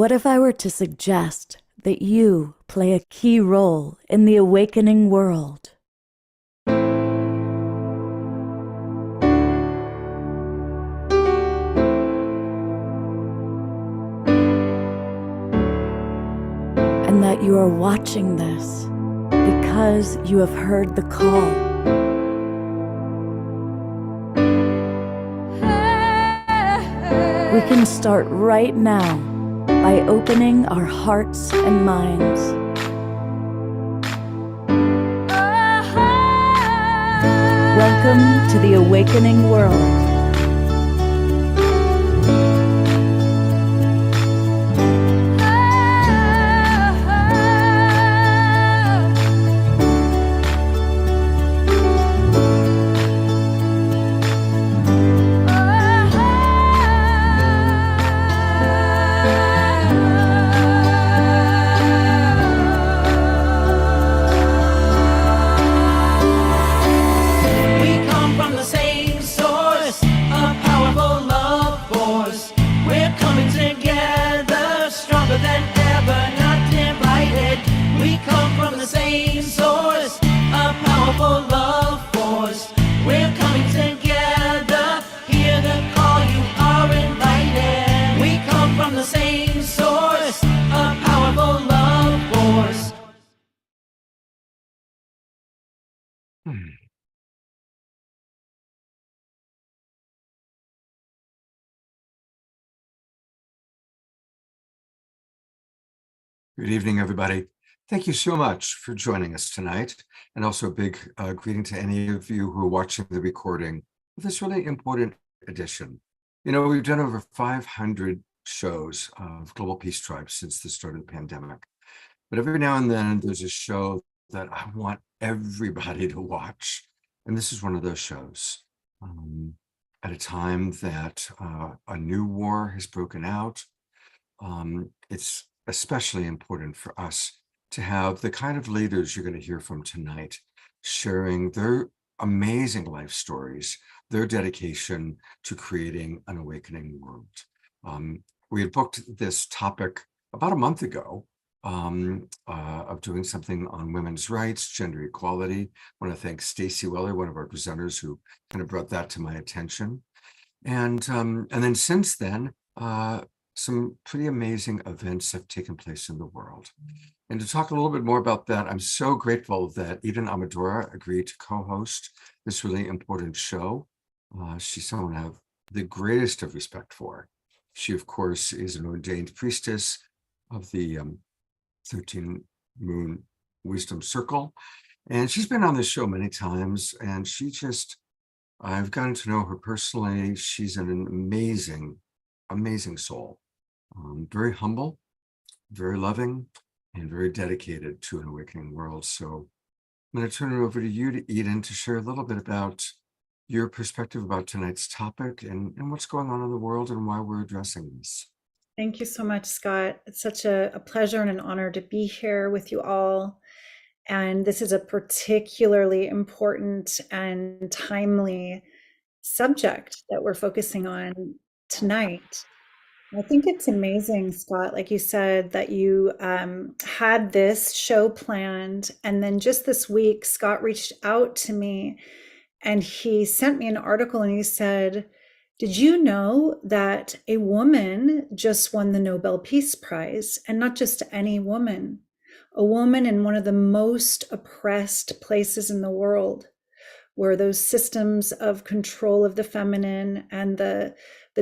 What if I were to suggest that you play a key role in the awakening world? And that you are watching this because you have heard the call. We can start right now by opening our hearts and minds. Welcome to the awakening world. Good evening, everybody. Thank you so much for joining us tonight. And also a big greeting to any of you who are watching the recording of this really important edition. You know, we've done over 500 shows of Global Peace Tribe since the start of the pandemic. But every now and then there's a show that I want everybody to watch. And this is one of those shows. At a time that a new war has broken out, it's especially important for us to have the kind of leaders you're going to hear from tonight sharing their amazing life stories, their dedication to creating an awakening world. We had booked this topic about a month ago of doing something on women's rights, gender equality. I want to thank Stacy Weller, one of our presenters, who kind of brought that to my attention. And then since then, some pretty amazing events have taken place in the world. And to talk a little bit more about that, I'm so grateful that Eden Amadora agreed to co-host this really important show. She's someone I have the greatest of respect for. She, of course, is an ordained priestess of the 13 Moon Wisdom Circle. And she's been on this show many times, and I've gotten to know her personally. She's an amazing, amazing soul. Very humble, very loving, and very dedicated to an awakening world. So I'm going to turn it over to you, to Eden, to share a little bit about your perspective about tonight's topic and what's going on in the world and why we're addressing this. Thank you so much, Scott. It's such a pleasure and an honor to be here with you all. And this is a particularly important and timely subject that we're focusing on tonight. I think it's amazing, Scott, like you said, that you had this show planned. And then just this week, Scott reached out to me and he sent me an article and he said, "Did you know that a woman just won the Nobel Peace Prize? And not just any woman, a woman in one of the most oppressed places in the world, where those systems of control of the feminine and the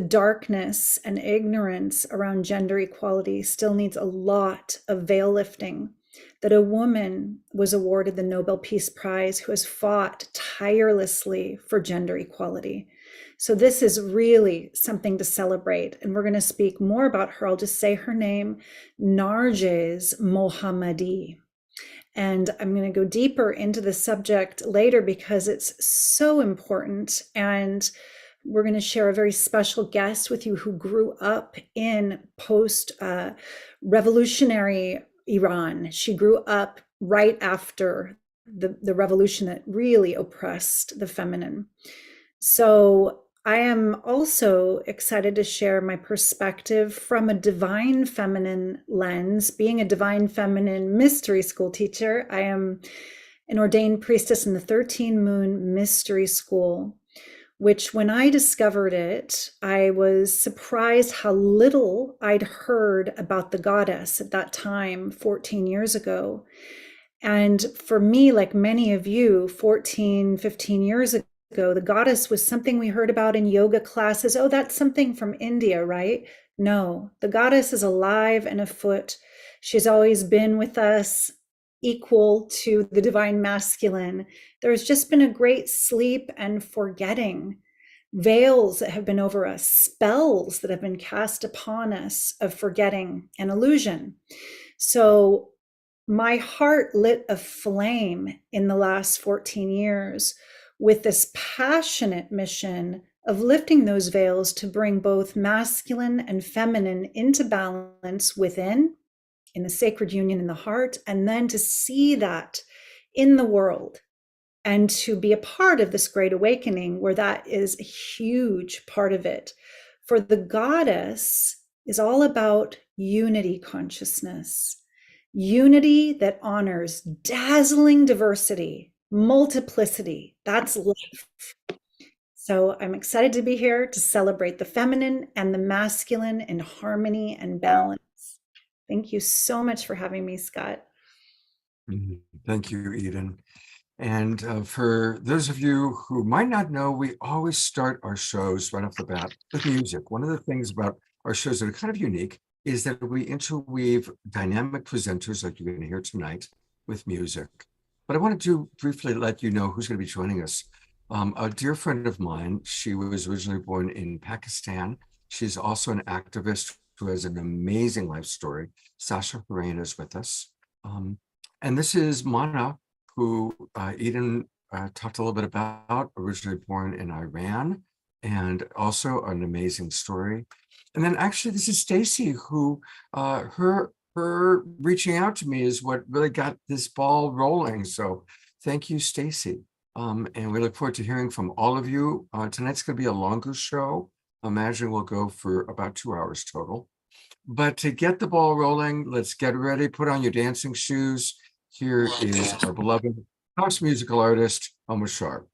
darkness and ignorance around gender equality still needs a lot of veil lifting, that a woman was awarded the Nobel Peace Prize who has fought tirelessly for gender equality." So this is really something to celebrate. And we're going to speak more about her. I'll just say her name, Narges Mohammadi. And I'm going to go deeper into the subject later because it's so important. And we're going to share a very special guest with you who grew up in post-revolutionary Iran. She grew up right after the revolution that really oppressed the feminine. So I am also excited to share my perspective from a divine feminine lens. Being a divine feminine mystery school teacher, I am an ordained priestess in the 13 Moon Mystery School, which when I discovered it, I was surprised how little I'd heard about the goddess at that time, 14 years ago. And for me, like many of you, 14, 15 years ago, the goddess was something we heard about in yoga classes. Oh, that's something from India, right? No, the goddess is alive and afoot. She's always been with us, equal to the divine masculine. There's just been a great sleep and forgetting, veils that have been over us, spells that have been cast upon us of forgetting and illusion. So my heart lit a flame in the last 14 years with this passionate mission of lifting those veils to bring both masculine and feminine into balance within, in the sacred union in the heart, and then to see that in the world and to be a part of this great awakening where that is a huge part of it. For the goddess is all about unity consciousness, unity that honors dazzling diversity, multiplicity. That's life. So I'm excited to be here to celebrate the feminine and the masculine in harmony and balance. Thank you so much for having me, Scott. Thank you, Eden. And for those of you who might not know, we always start our shows right off the bat with music. One of the things about our shows that are kind of unique is that we interweave dynamic presenters like you're going to hear tonight with music. But I wanted to briefly let you know who's going to be joining us. A dear friend of mine, she was originally born in Pakistan. She's also an activist who has an amazing life story. Sasha Hurain is with us. And this is Mana, who Eden talked a little bit about, originally born in Iran, and also an amazing story. And then actually this is Stacy, who her reaching out to me is what really got this ball rolling. So thank you, Stacy. And we look forward to hearing from all of you. Tonight's going to be a longer show. I imagine we'll go for about 2 hours total. But to get the ball rolling, let's get ready, put on your dancing shoes. Here is our beloved house musical artist, Elmer Sharp.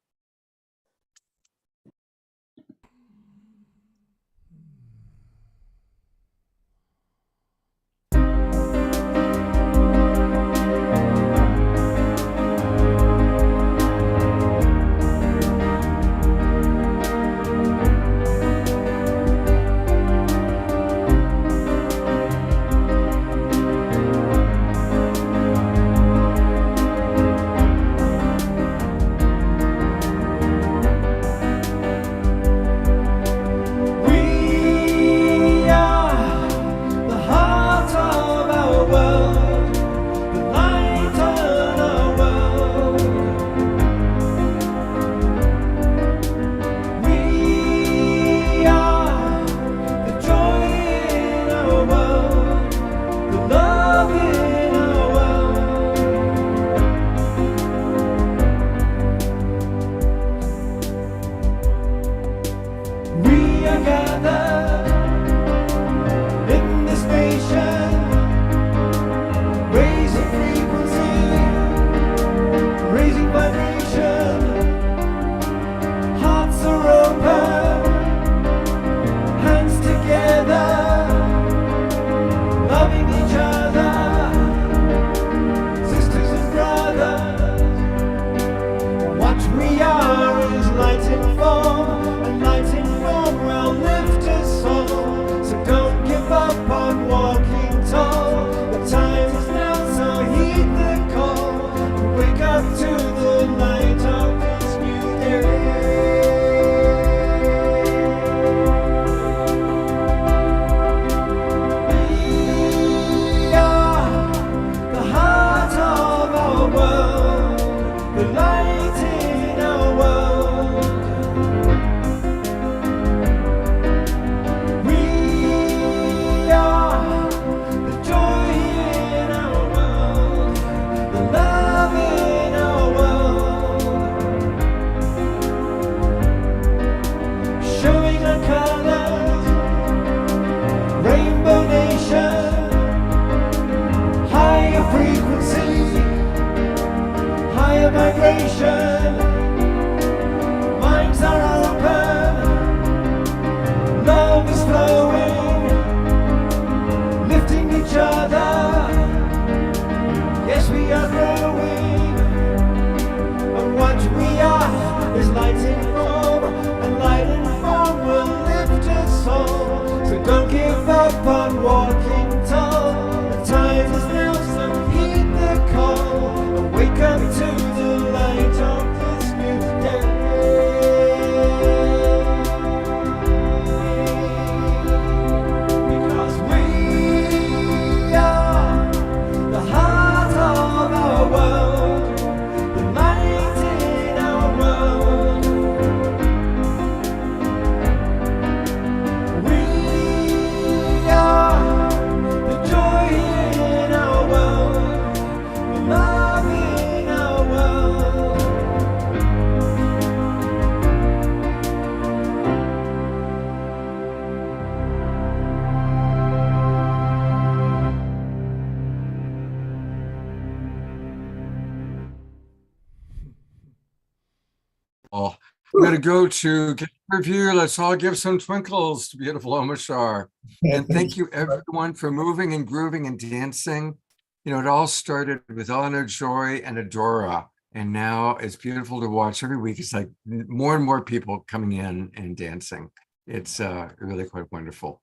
I'm going to go to get a review. Let's all give some twinkles to beautiful Omashar. And thank you everyone for moving and grooving and dancing. You know, it all started with Eleanor Joy and Adora. And now it's beautiful to watch every week. It's like more and more people coming in and dancing. It's really quite wonderful.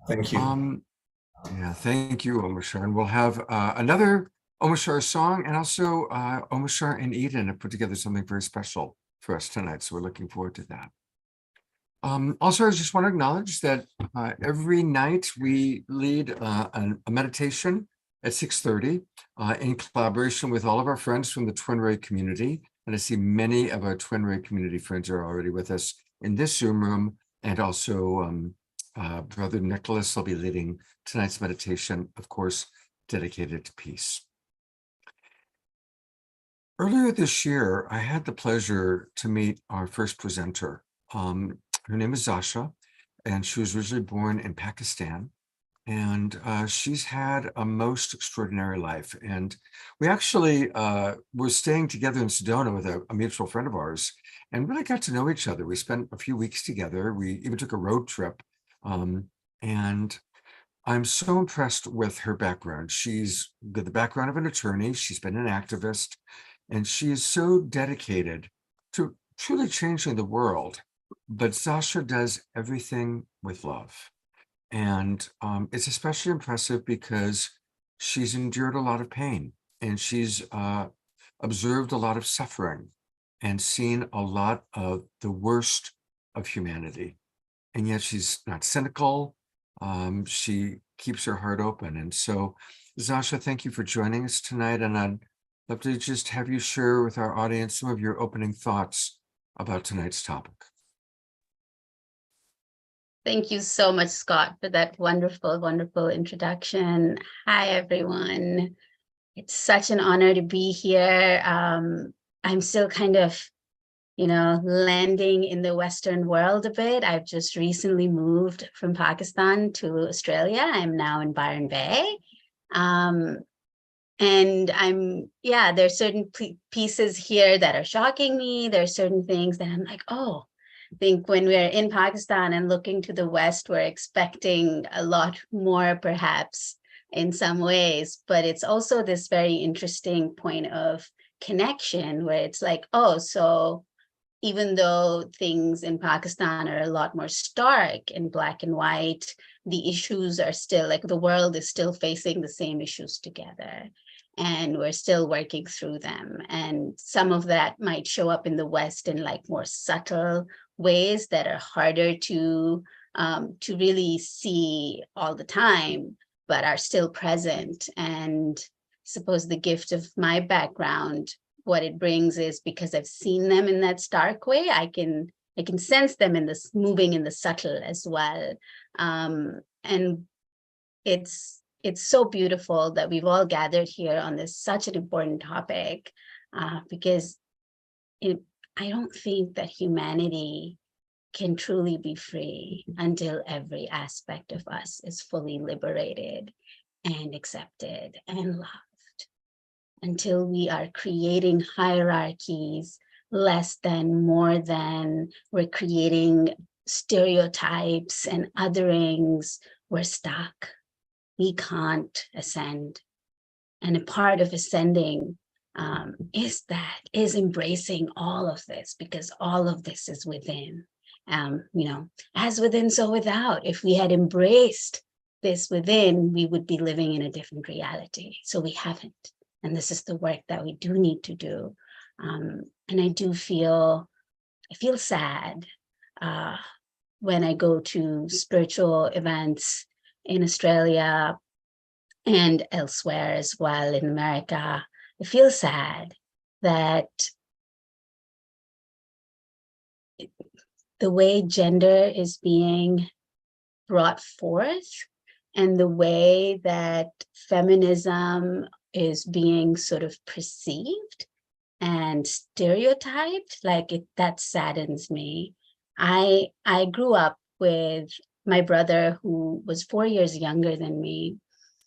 Thank you. Yeah, thank you, Omashar. And we'll have another Omashar song, and also Omashar and Eden have put together something very special for us tonight. So we're looking forward to that. Also, I just want to acknowledge that every night we lead a meditation at 6:30 in collaboration with all of our friends from the Twin Ray community. And I see many of our Twin Ray community friends are already with us in this Zoom room, and also Brother Nicholas will be leading tonight's meditation, of course, dedicated to peace. Earlier this year, I had the pleasure to meet our first presenter. Her name is Zasha, and she was originally born in Pakistan. And she's had a most extraordinary life. And we actually were staying together in Sedona with a mutual friend of ours, and really got to know each other. We spent a few weeks together. We even took a road trip. And I'm so impressed with her background. She's got the background of an attorney. She's been an activist, and she is so dedicated to truly changing the world. But Zasha does everything with love. And it's especially impressive because she's endured a lot of pain, and she's observed a lot of suffering and seen a lot of the worst of humanity. And yet she's not cynical. She keeps her heart open. And so, Zasha, thank you for joining us tonight. And I'd love to just have you share with our audience some of your opening thoughts about tonight's topic. Thank you so much, Scott, for that wonderful, wonderful introduction. Hi, everyone. It's such an honor to be here. I'm still kind of, landing in the Western world a bit. I've just recently moved from Pakistan to Australia. I'm now in Byron Bay. And there's certain pieces here that are shocking me. There's certain things that I'm like, oh, I think when we're in Pakistan and looking to the West, we're expecting a lot more, perhaps, in some ways. But it's also this very interesting point of connection where it's like, oh, so even though things in Pakistan are a lot more stark and black and white, the issues are still like the world is still facing the same issues together. And we're still working through them. And some of that might show up in the West in like more subtle ways that are harder to really see all the time, but are still present. And I suppose the gift of my background, what it brings is because I've seen them in that stark way, I can sense them in this moving in the subtle as well. And it's so beautiful that we've all gathered here on this such an important topic, because I don't think that humanity can truly be free until every aspect of us is fully liberated and accepted and loved. Until we are creating hierarchies, less than, more than, we're creating stereotypes and otherings, we're stuck. We can't ascend. And a part of ascending is embracing all of this, because all of this is within. As within, so without. If we had embraced this within, we would be living in a different reality. So we haven't. And this is the work that we do need to do. And I feel sad when I go to spiritual events in Australia and elsewhere as well in America. I feel sad that the way gender is being brought forth and the way that feminism is being sort of perceived and stereotyped, that saddens me. I grew up with my brother who was 4 years younger than me.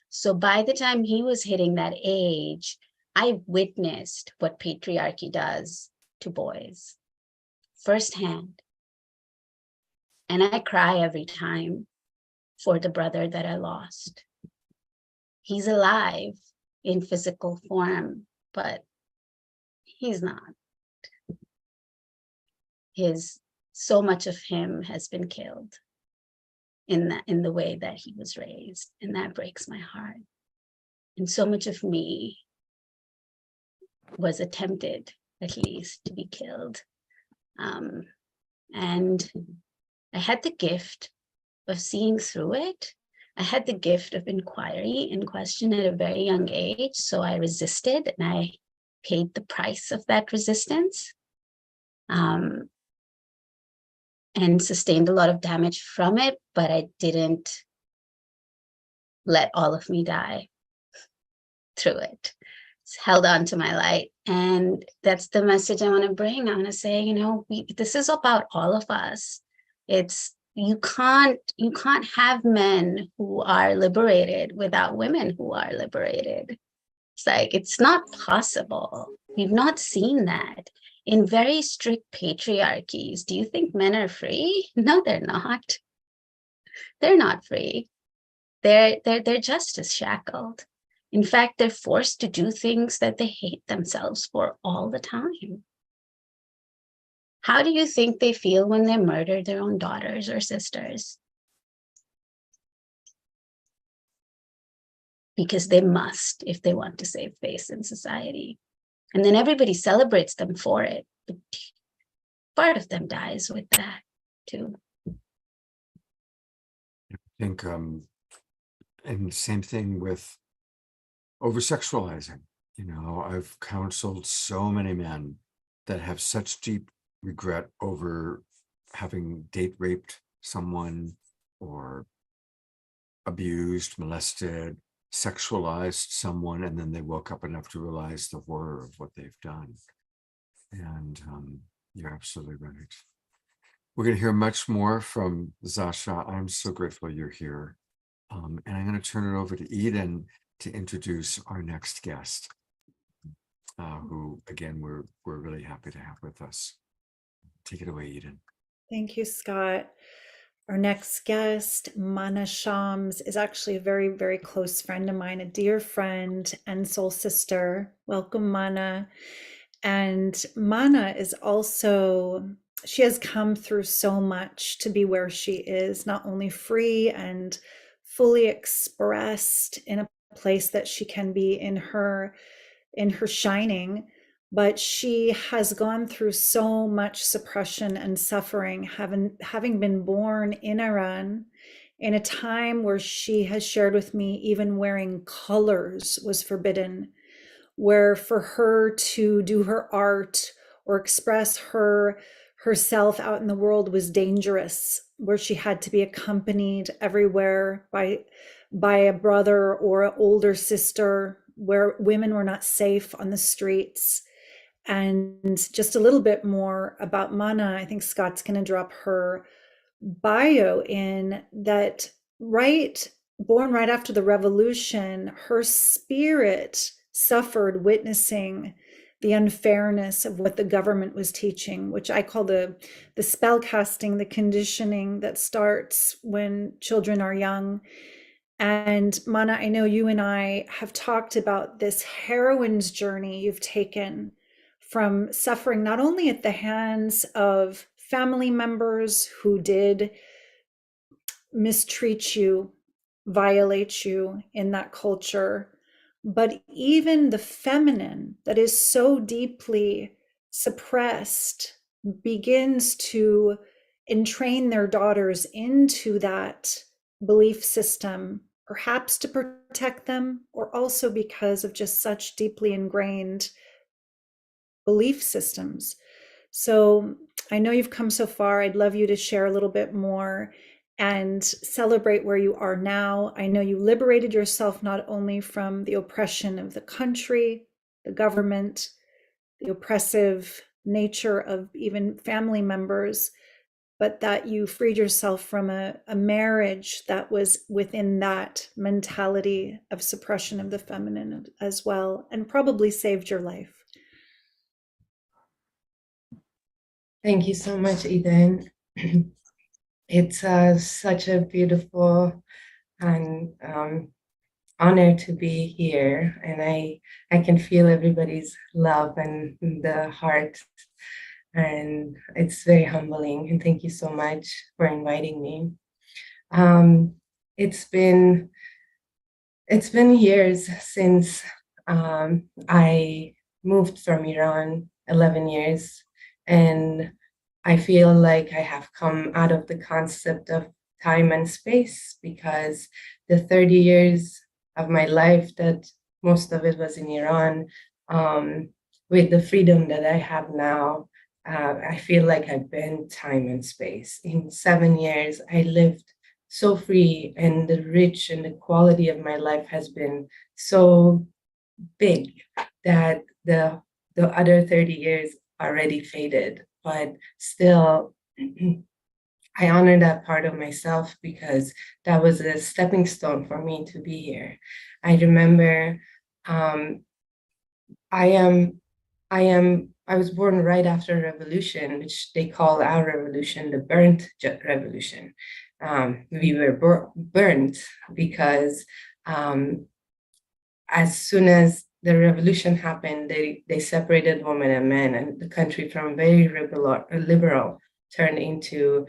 So by the time he was hitting that age, I witnessed what patriarchy does to boys. firsthand. And I cry every time for the brother that I lost. He's alive in physical form, but he's not. So much of him has been killed in the way that he was raised, and that breaks my heart. And so much of me was attempted, at least, to be killed. And I had the gift of seeing through it. I had the gift of inquiry and question at a very young age. So I resisted, and I paid the price of that resistance, and sustained a lot of damage from it, but I didn't let all of me die through it. It's held on to my light. And that's the message I want to bring. I want to say, you know, this is about all of us. You can't have men who are liberated without women who are liberated. It's like, it's not possible. We've not seen that. In very strict patriarchies, do you think men are free? No, they're not. They're not free. They're just as shackled. In fact, they're forced to do things that they hate themselves for all the time. How do you think they feel when they murder their own daughters or sisters? Because they must, if they want to save face in society. And then everybody celebrates them for it. But part of them dies with that too. I think, and same thing with over-sexualizing. You know, I've counseled so many men that have such deep regret over having date raped someone or abused, molested, sexualized someone, and then they woke up enough to realize the horror of what they've done. And you're absolutely right. We're going to hear much more from Zasha. I'm so grateful you're here. And I'm going to turn it over to Eden to introduce our next guest, who, again, we're really happy to have with us. Take it away, Eden. Thank you, Scott. Our next guest, Mana Shams, is actually a very, very close friend of mine, a dear friend and soul sister. Welcome, Mana. And Mana is also, she has come through so much to be where she is, not only free and fully expressed in a place that she can be in her shining, but she has gone through so much suppression and suffering, having been born in Iran in a time where she has shared with me even wearing colors was forbidden, where for her to do her art or express herself out in the world was dangerous, where she had to be accompanied everywhere by a brother or an older sister, where women were not safe on the streets. And just a little bit more about Mana. I think Scott's going to drop her bio in that. Born right after the revolution, her spirit suffered witnessing the unfairness of what the government was teaching, which I call the spell casting, the conditioning that starts when children are young. And Mana, I know you and I have talked about this heroine's journey you've taken from suffering not only at the hands of family members who did mistreat you, violate you in that culture, but even the feminine that is so deeply suppressed begins to entrain their daughters into that belief system, perhaps to protect them, or also because of just such deeply ingrained belief systems. So I know you've come so far. I'd love you to share a little bit more and celebrate where you are now. I know you liberated yourself not only from the oppression of the country, the government, the oppressive nature of even family members, but that you freed yourself from a marriage that was within that mentality of suppression of the feminine as well, and probably saved your life. Thank you so much, Eden. It's such a beautiful and honor to be here, and I can feel everybody's love and the heart, and it's very humbling. And thank you so much for inviting me. Um, it's been years since I moved from Iran, 11 years, and I feel like I have come out of the concept of time and space, because the 30 years of my life, that most of it was in Iran, with the freedom that I have now, I feel like I've been time and space. In 7 years, I lived so free, and the rich and the quality of my life has been so big that the other 30 years already faded, but still I honor that part of myself, because that was a stepping stone for me to be here. I remember um, I am I was born right after a revolution, which they call our revolution the burnt revolution. We were burnt because as soon as the revolution happened, they separated women and men, and the country from very liberal turned into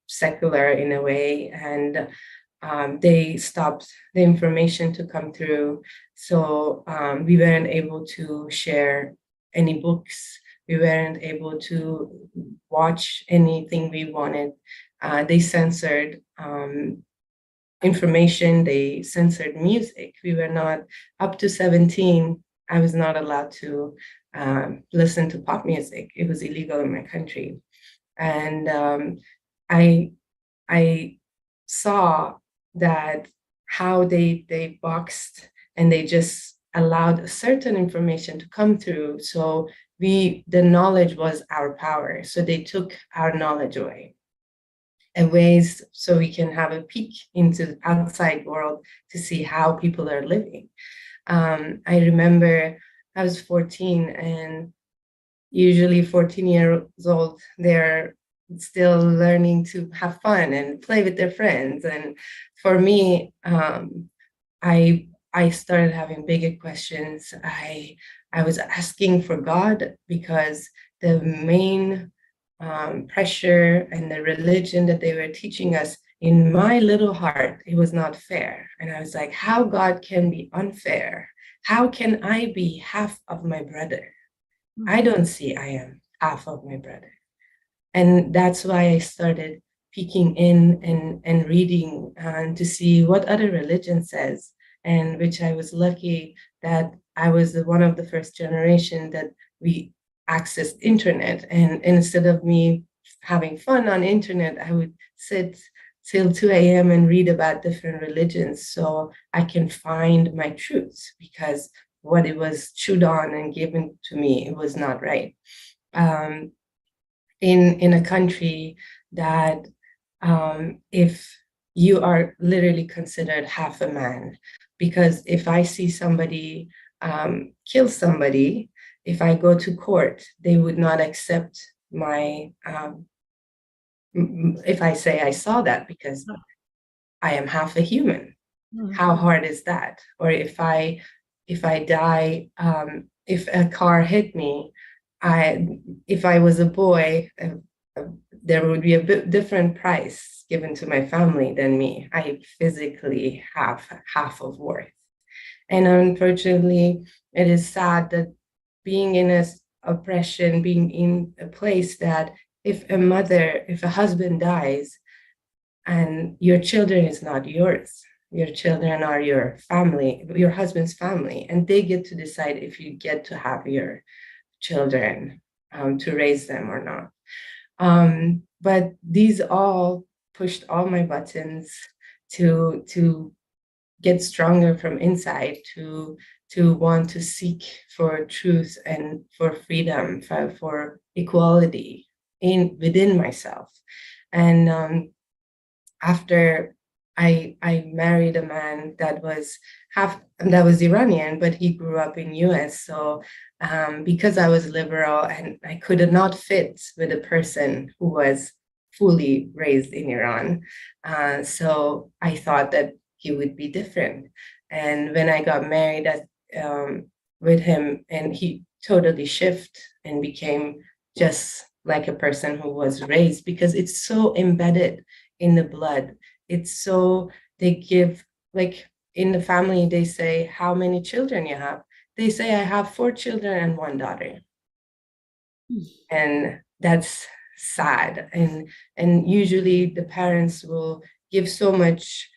secular in a way, and they stopped the information to come through. So we weren't able to share any books. We weren't able to watch anything we wanted. They censored information, they censored music. We were not, up to 17, I was not allowed to listen to pop music. It was illegal in my country. And I saw that how they boxed, and they just allowed certain information to come through. So the knowledge was our power. So they took our knowledge away, and ways so we can have a peek into the outside world to see how people are living. I remember I was 14, and usually 14 years old, they're still learning to have fun and play with their friends. And for me, I started having bigger questions. I was asking for God, because the main pressure and the religion that they were teaching us, in my little heart, it was not fair. And I was like, how God can be unfair? How can I be half of my brother? I don't see I am half of my brother. And that's why I started peeking in and reading to see what other religion says, and which I was lucky that I was one of the first generation that we accessed internet. And instead of me having fun on internet, I would sit till 2 a.m. and read about different religions, so I can find my truths, because what it was chewed on and given to me, it was not right. In a country that if you are literally considered half a man, because if I see somebody kill somebody, if I go to court, they would not accept my if I say I saw that, because I am half a human. How hard is that? Or if I die, if a car hit me, if I was a boy, there would be a bit different price given to my family than me. I physically have half of worth. And unfortunately, it is sad that being in a oppression, being in a place that if a husband dies and your children is not yours, your children are your family, your husband's family, and they get to decide if you get to have your children to raise them or not. But these all pushed all my buttons to get stronger from inside, to want to seek for truth and for freedom, for equality within myself. And after I married a man that was Iranian, but he grew up in US. So because I was liberal and I could not fit with a person who was fully raised in Iran, so I thought that he would be different. And when I got married with him, and he totally shifted and became just like a person who was raised, because it's so embedded in the blood. It's so, they give, like in the family, they say, how many children you have? They say, I have 4 children and 1 daughter. And that's sad. And usually the parents will give so much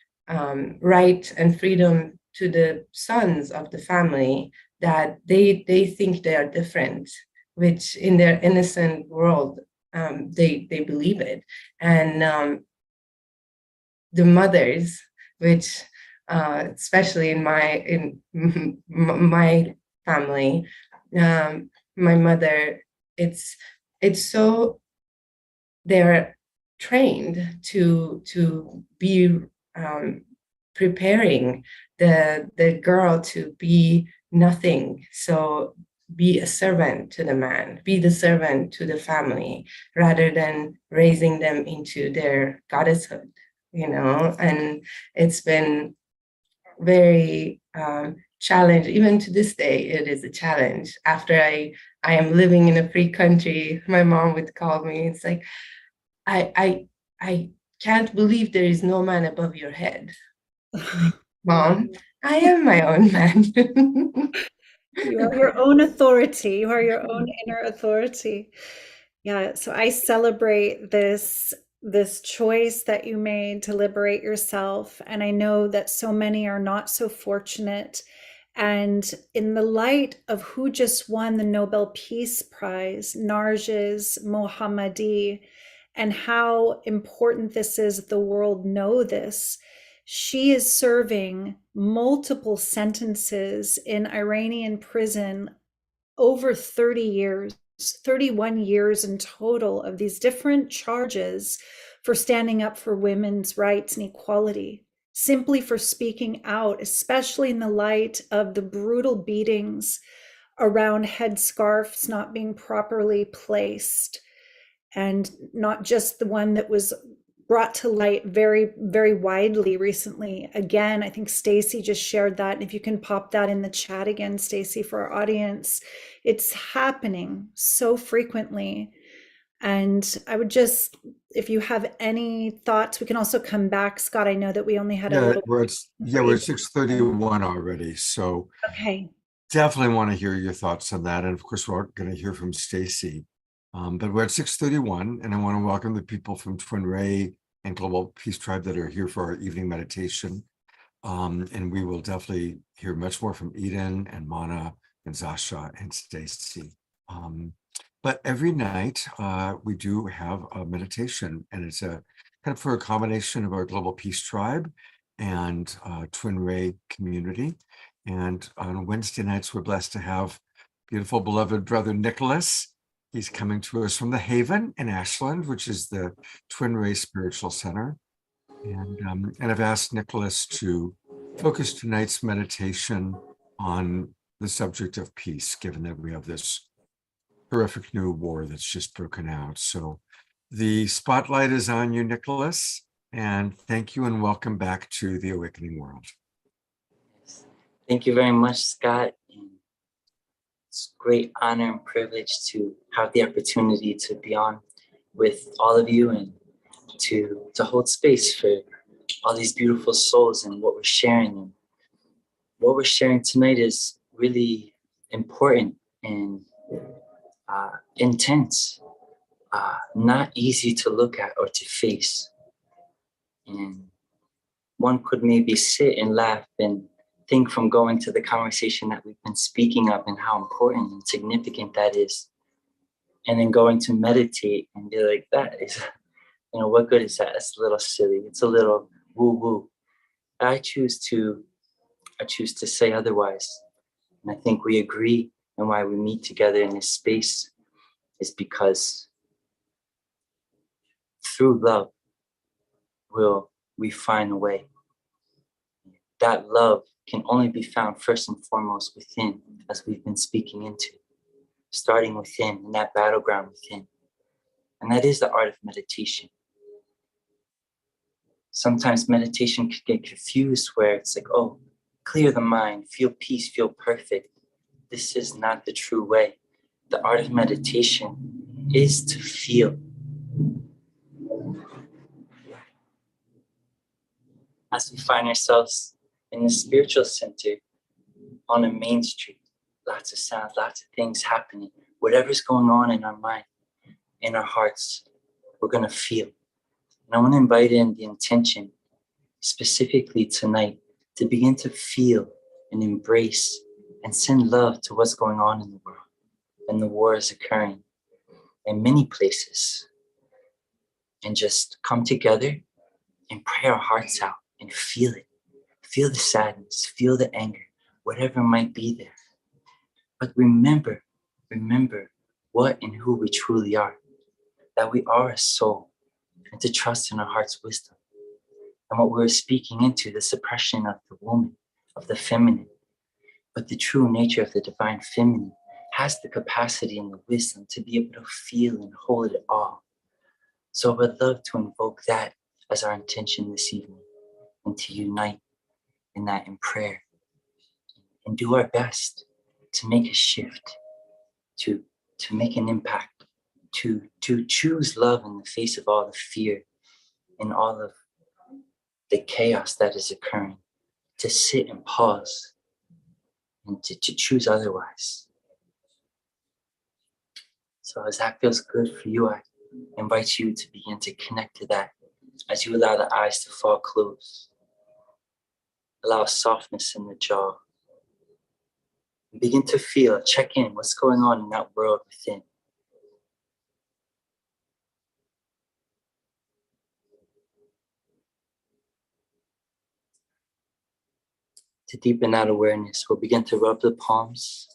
right and freedom to the sons of the family that they think they are different, which in their innocent world, they believe it. And the mothers, which especially in my family, my mother, it's so, they're trained to be preparing the girl to be nothing. So be a servant to the man, be the servant to the family, rather than raising them into their goddesshood, and it's been very challenge. Even to this day, it is a challenge. After I am living in a free country, my mom would call me. It's like, I can't believe there is no man above your head. Mom, I am my own man. You are your own authority. You are your own inner authority. Yeah, so I celebrate this choice that you made to liberate yourself, and I know that so many are not so fortunate. And in the light of who just won the Nobel Peace Prize, Narges Mohammadi, and how important this is the world know this, she is serving multiple sentences in Iranian prison, over 30 years, 31 years in total, of these different charges for standing up for women's rights and equality, simply for speaking out, especially in the light of the brutal beatings around headscarves not being properly placed, and not just the one that was brought to light very, very widely recently. Again, I think Stacy just shared that. And if you can pop that in the chat again, Stacy, for our audience, it's happening so frequently. And I would just, if you have any thoughts, we can also come back. Scott, I know that we only had a little. We're at 6:31 already, so Okay. definitely want to hear your thoughts on that. And of course, we're going to hear from Stacy. But we're at 6:31, and I want to welcome the people from Twin Ray and Global Peace Tribe that are here for our evening meditation. And we will definitely hear much more from Eden and Mana and Zasha and Stacy. But every night we do have a meditation, and it's a kind of for a combination of our Global Peace Tribe and Twin Ray community. And on Wednesday nights, we're blessed to have beautiful beloved brother Nicholas. He's coming to us from the Haven in Ashland, which is the Twin Ray Spiritual Center. And I've asked Nicholas to focus tonight's meditation on the subject of peace, given that we have this horrific new war that's just broken out. So the spotlight is on you, Nicholas, and thank you and welcome back to the Awakening World. Thank you very much, Scott. It's a great honor and privilege to have the opportunity to be on with all of you and to hold space for all these beautiful souls and what we're sharing. And what we're sharing tonight is really important and intense, not easy to look at or to face. And one could maybe sit and laugh and think from going to the conversation that we've been speaking of and how important and significant that is, and then going to meditate and be like, that is, what good is that? It's a little silly. It's a little woo-woo. I choose to say otherwise. And I think we agree, and why we meet together in this space is because through love, we'll we find a way. That love can only be found first and foremost within, as we've been speaking into, starting within, in that battleground within. And that is the art of meditation. Sometimes meditation can get confused where it's like, oh, clear the mind, feel peace, feel perfect. This is not the true way. The art of meditation is to feel. As we find ourselves in the spiritual center on a main street, lots of sounds, lots of things happening, whatever's going on in our mind, in our hearts, we're going to feel. And I want to invite in the intention, specifically tonight, to begin to feel and embrace and send love to what's going on in the world. And the war is occurring in many places. And just come together and pray our hearts out and feel it. Feel the sadness, feel the anger, whatever might be there. But remember what and who we truly are, that we are a soul, and to trust in our heart's wisdom. And what we're speaking into, the suppression of the woman, of the feminine, but the true nature of the divine feminine has the capacity and the wisdom to be able to feel and hold it all. So I would love to invoke that as our intention this evening, and to unite in that in prayer and do our best to make a shift, to make an impact, to choose love in the face of all the fear and all of the chaos that is occurring, to sit and pause and to choose otherwise. So as that feels good for you, I invite you to begin to connect to that as you allow the eyes to fall closed. Allow softness in the jaw. And begin to feel, check in what's going on in that world within. To deepen that awareness, we'll begin to rub the palms.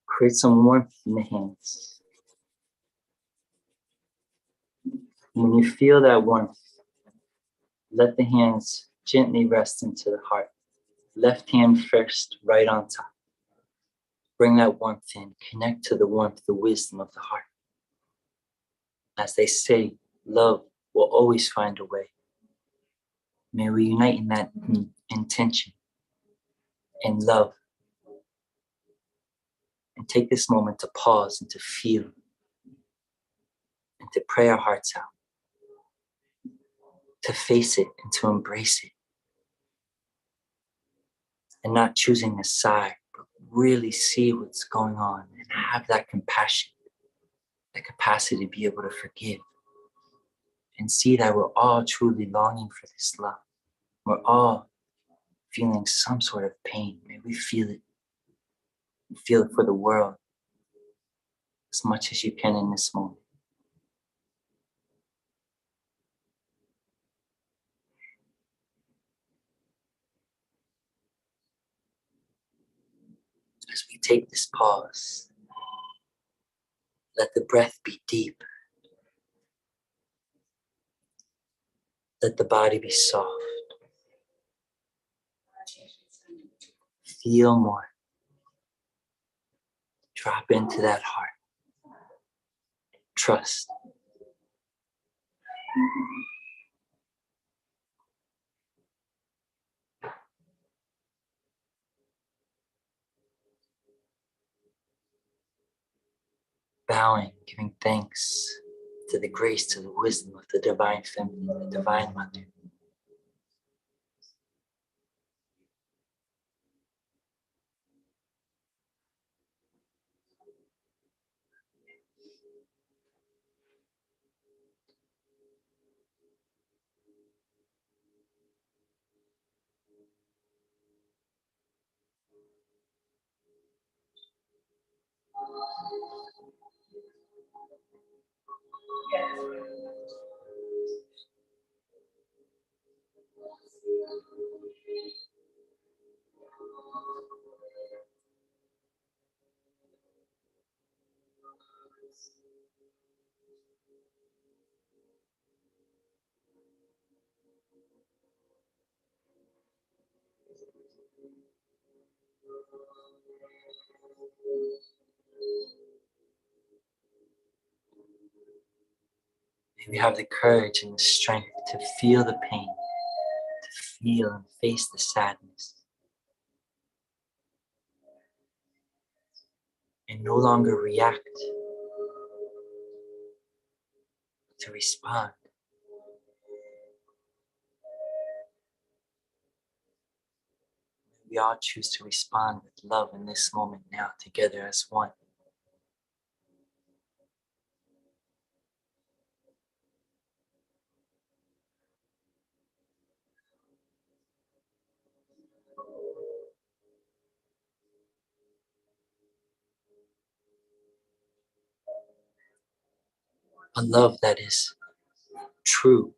Create some warmth in the hands. When you feel that warmth, let the hands gently rest into the heart. Left hand first, right on top. Bring that warmth in. Connect to the warmth, the wisdom of the heart. As they say, love will always find a way. May we unite in that intention and love. And take this moment to pause and to feel and to pray our hearts out. To face it and to embrace it. And not choosing a side, but really see what's going on and have that compassion, the capacity to be able to forgive and see that we're all truly longing for this love. We're all feeling some sort of pain. May we feel it. Feel it for the world as much as you can in this moment. As we take this pause, let the breath be deep. Let the body be soft. Feel more. Drop into that heart. Trust. Bowing, giving thanks to the grace, to the wisdom of the divine feminine, the divine mother. May we have the courage and the strength to feel the pain, to feel and face the sadness, and no longer react, but to respond. We all choose to respond with love in this moment now, together as one. A love that is true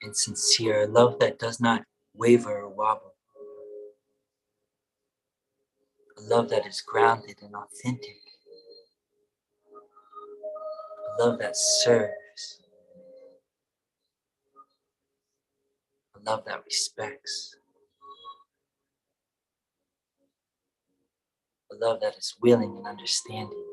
and sincere, a love that does not waver or wobble, a love that is grounded and authentic, a love that serves, a love that respects, a love that is willing and understanding.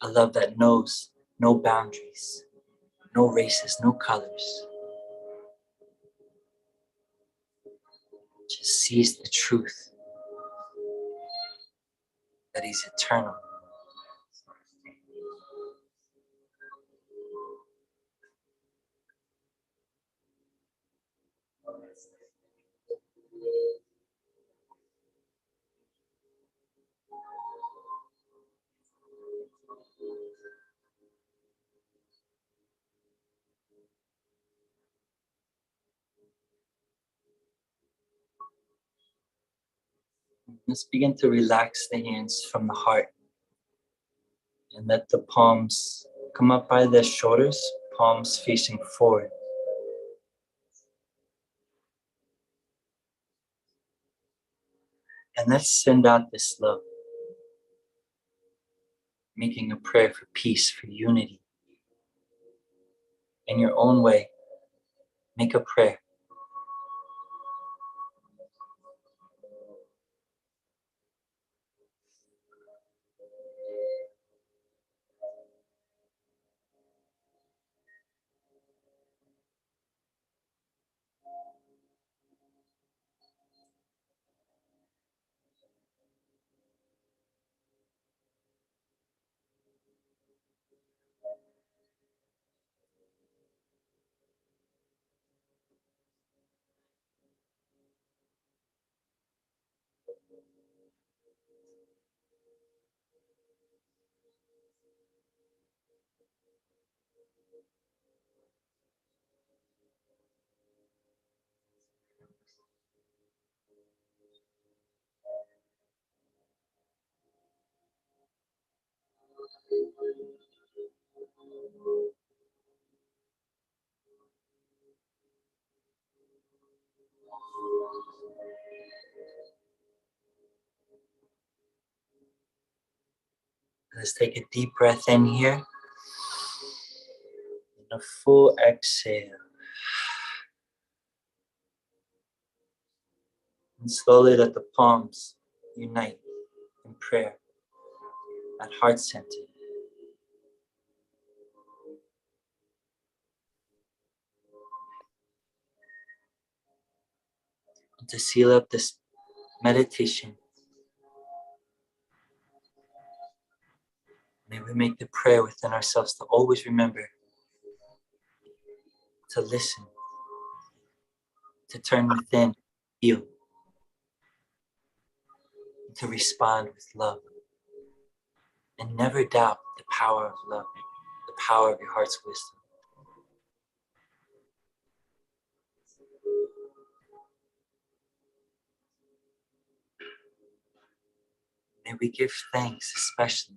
A love that knows no boundaries, no races, no colors, just sees the truth that is eternal. Let's begin to relax the hands from the heart and let the palms come up by the shoulders, palms facing forward. And let's send out this love, making a prayer for peace, for unity. In your own way, make a prayer. Let's take a deep breath in here. And a full exhale. And slowly let the palms unite in prayer at heart center. And to seal up this meditation, may we make the prayer within ourselves to always remember to listen, to turn within, heal, and to respond with love. And never doubt the power of love, the power of your heart's wisdom. May we give thanks especially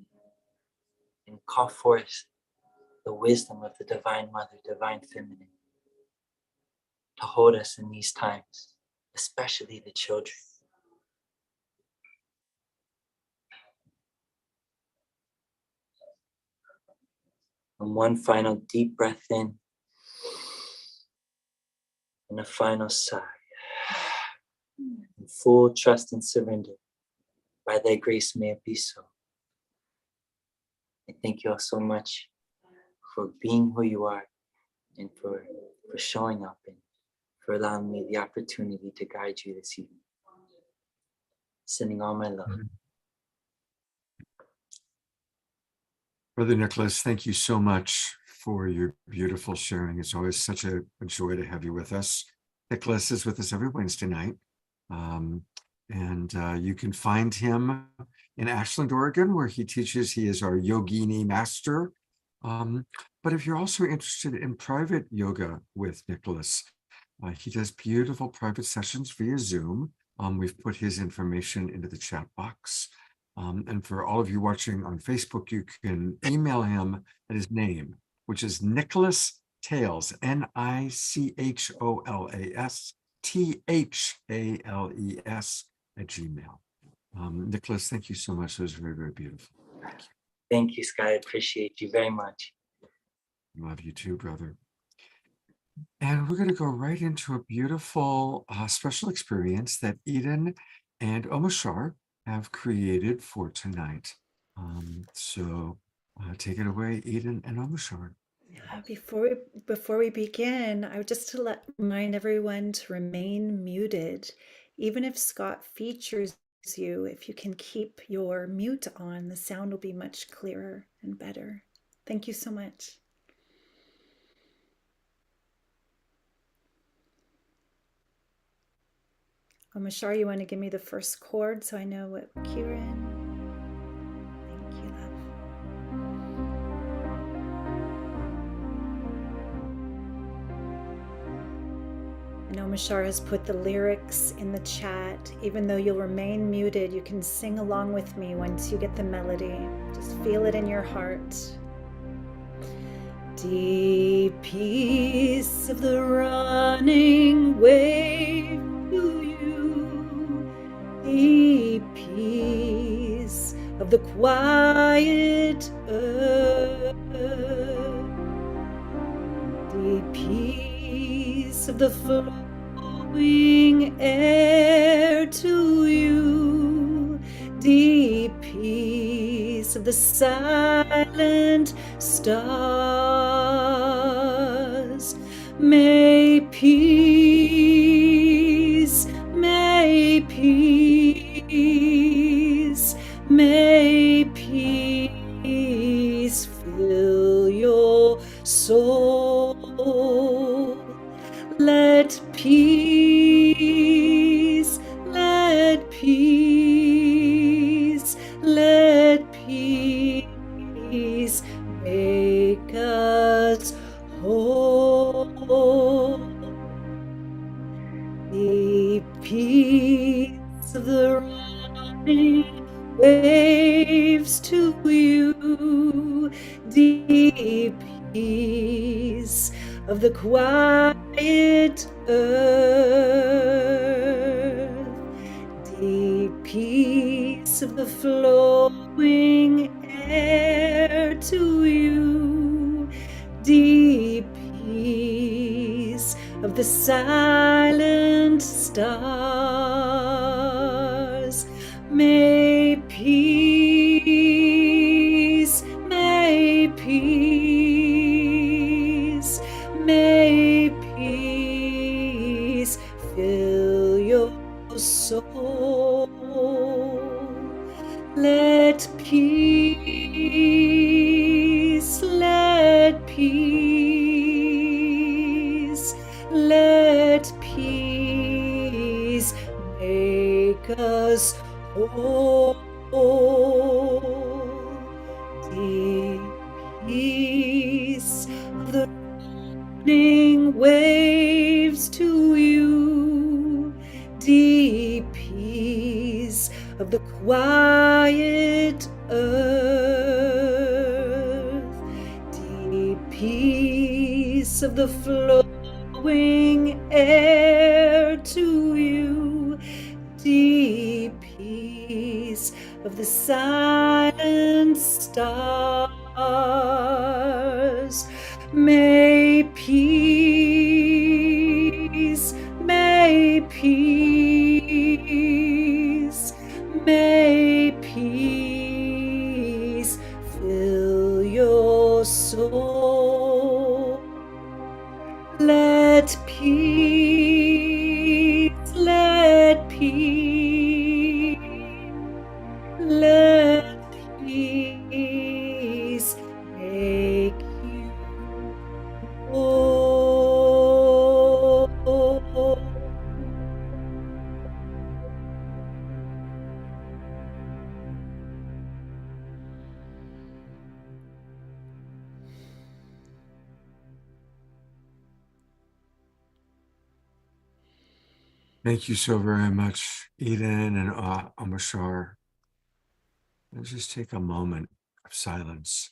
and call forth the wisdom of the Divine Mother, Divine Feminine, to hold us in these times, especially the children. And one final deep breath in. And a final sigh. In full trust and surrender. By thy grace may it be so. I thank you all so much for being who you are and for showing up and for allowing me the opportunity to guide you this evening. Sending all my love. Brother Nicholas, thank you so much for your beautiful sharing. It's always such a joy to have you with us. Nicholas is with us every Wednesday night. You can find him in Ashland, Oregon, where he teaches. He is our yogini master. But if you're also interested in private yoga with Nicholas, he does beautiful private sessions via Zoom. We've put his information into the chat box. And for all of you watching on Facebook, you can email him at his name, which is Nicholas Thales, NICHOLAS THALES @gmail. Nicholas, thank you so much. It was very, very beautiful. Thank you. Thank you, Scott. I appreciate you very much. Love you too, brother. And we're going to go right into a beautiful special experience that Eden and Omashar have created for tonight. Take it away, Eden and Omashar. Before we begin, I would just to remind everyone to remain muted, even if Scott features you. If you can keep your mute on, the sound will be much clearer and better. Thank you so much. Omashar, you want to give me the first chord so I know what key we're in? Thank you, love. And Omashar has put the lyrics in the chat. Even though you'll remain muted, you can sing along with me once you get the melody. Just feel it in your heart. Deep peace of the running wave to you. Deep peace of the quiet earth. Deep peace of the flowing air to you. Deep peace of the silent stars. May peace, may peace, may peace fill your soul. Let peace, let peace, let peace make us whole. The peace of the running waves to you. Deep peace of the quiet earth. Deep peace of the flowing air to you. Deep peace of the silent stars. May peace, may peace, may peace fill your soul. Let peace, let peace, let peace make us whole. Deep peace of the running waves to you. Deep peace of the quiet earth. Deep peace of the flowing air to you. Deep peace of the silent stars. us. May peace, may peace, may peace fill your soul. Let peace, let peace, let peace make you whole. Thank you so very much, Eden and Amashar. And just take a moment of silence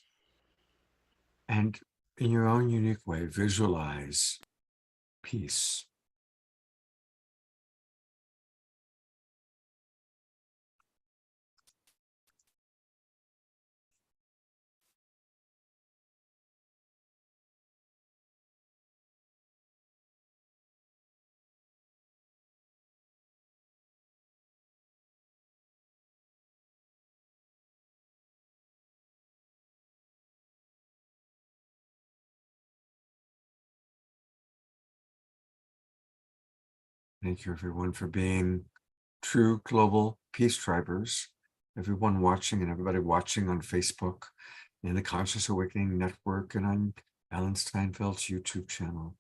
and, in your own unique way, visualize peace. Thank you, everyone, for being true global peace drivers. Everyone watching and everybody watching on Facebook and the Conscious Awakening Network and on Alan Steinfeld's YouTube channel.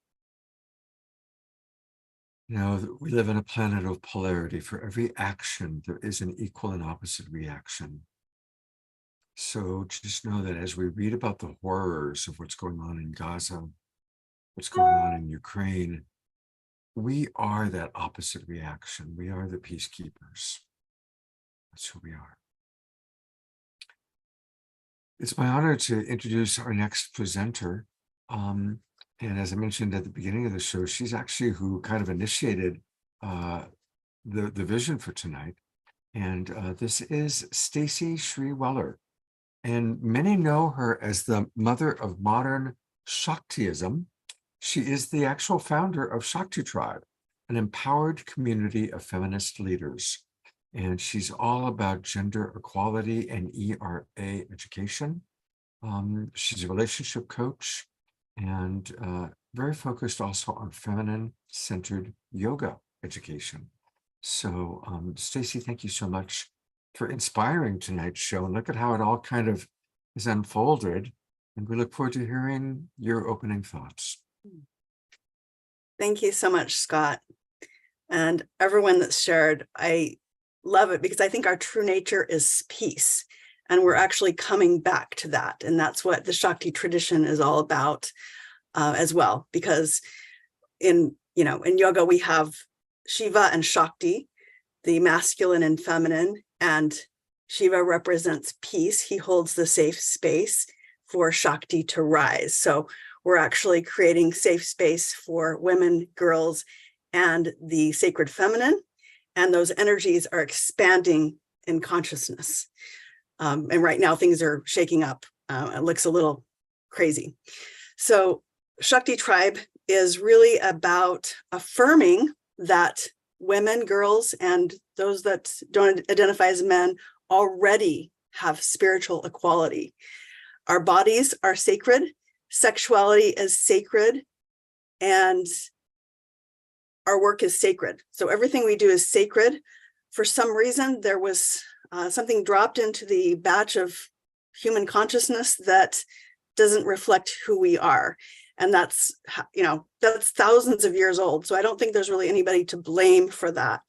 You know, we live in a planet of polarity. For every action, there is an equal and opposite reaction. So just know that as we read about the horrors of what's going on in Gaza, what's going on in Ukraine, we are that opposite reaction. We are the peacekeepers. That's who we are. It's my honor to introduce our next presenter. And as I mentioned at the beginning of the show, she's actually who kind of initiated the vision for tonight. And this is Stacy Sri Weller. And many know her as the mother of modern Shaktiism. She is the actual founder of Shakti Tribe, an empowered community of feminist leaders. And she's all about gender equality and ERA education. She's a relationship coach and very focused also on feminine-centered yoga education. So Stacy, thank you so much for inspiring tonight's show. And look at how it all kind of is unfolded. And we look forward to hearing your opening thoughts. Thank you so much, Scott. And everyone that's shared, I love it because I think our true nature is peace. And we're actually coming back to that. And that's what the Shakti tradition is all about as well. Because in yoga, we have Shiva and Shakti, the masculine and feminine, and Shiva represents peace. He holds the safe space for Shakti to rise. So we're actually creating safe space for women, girls, and the sacred feminine. And those energies are expanding in consciousness. And right now things are shaking up. It looks a little crazy. So Shakti Tribe is really about affirming that women, girls, and those that don't identify as men already have spiritual equality. Our bodies are sacred. Sexuality is sacred, and our work is sacred. So everything we do is sacred. For some reason, there was something dropped into the batch of human consciousness that doesn't reflect who we are. And that's thousands of years old. So I don't think there's really anybody to blame for that.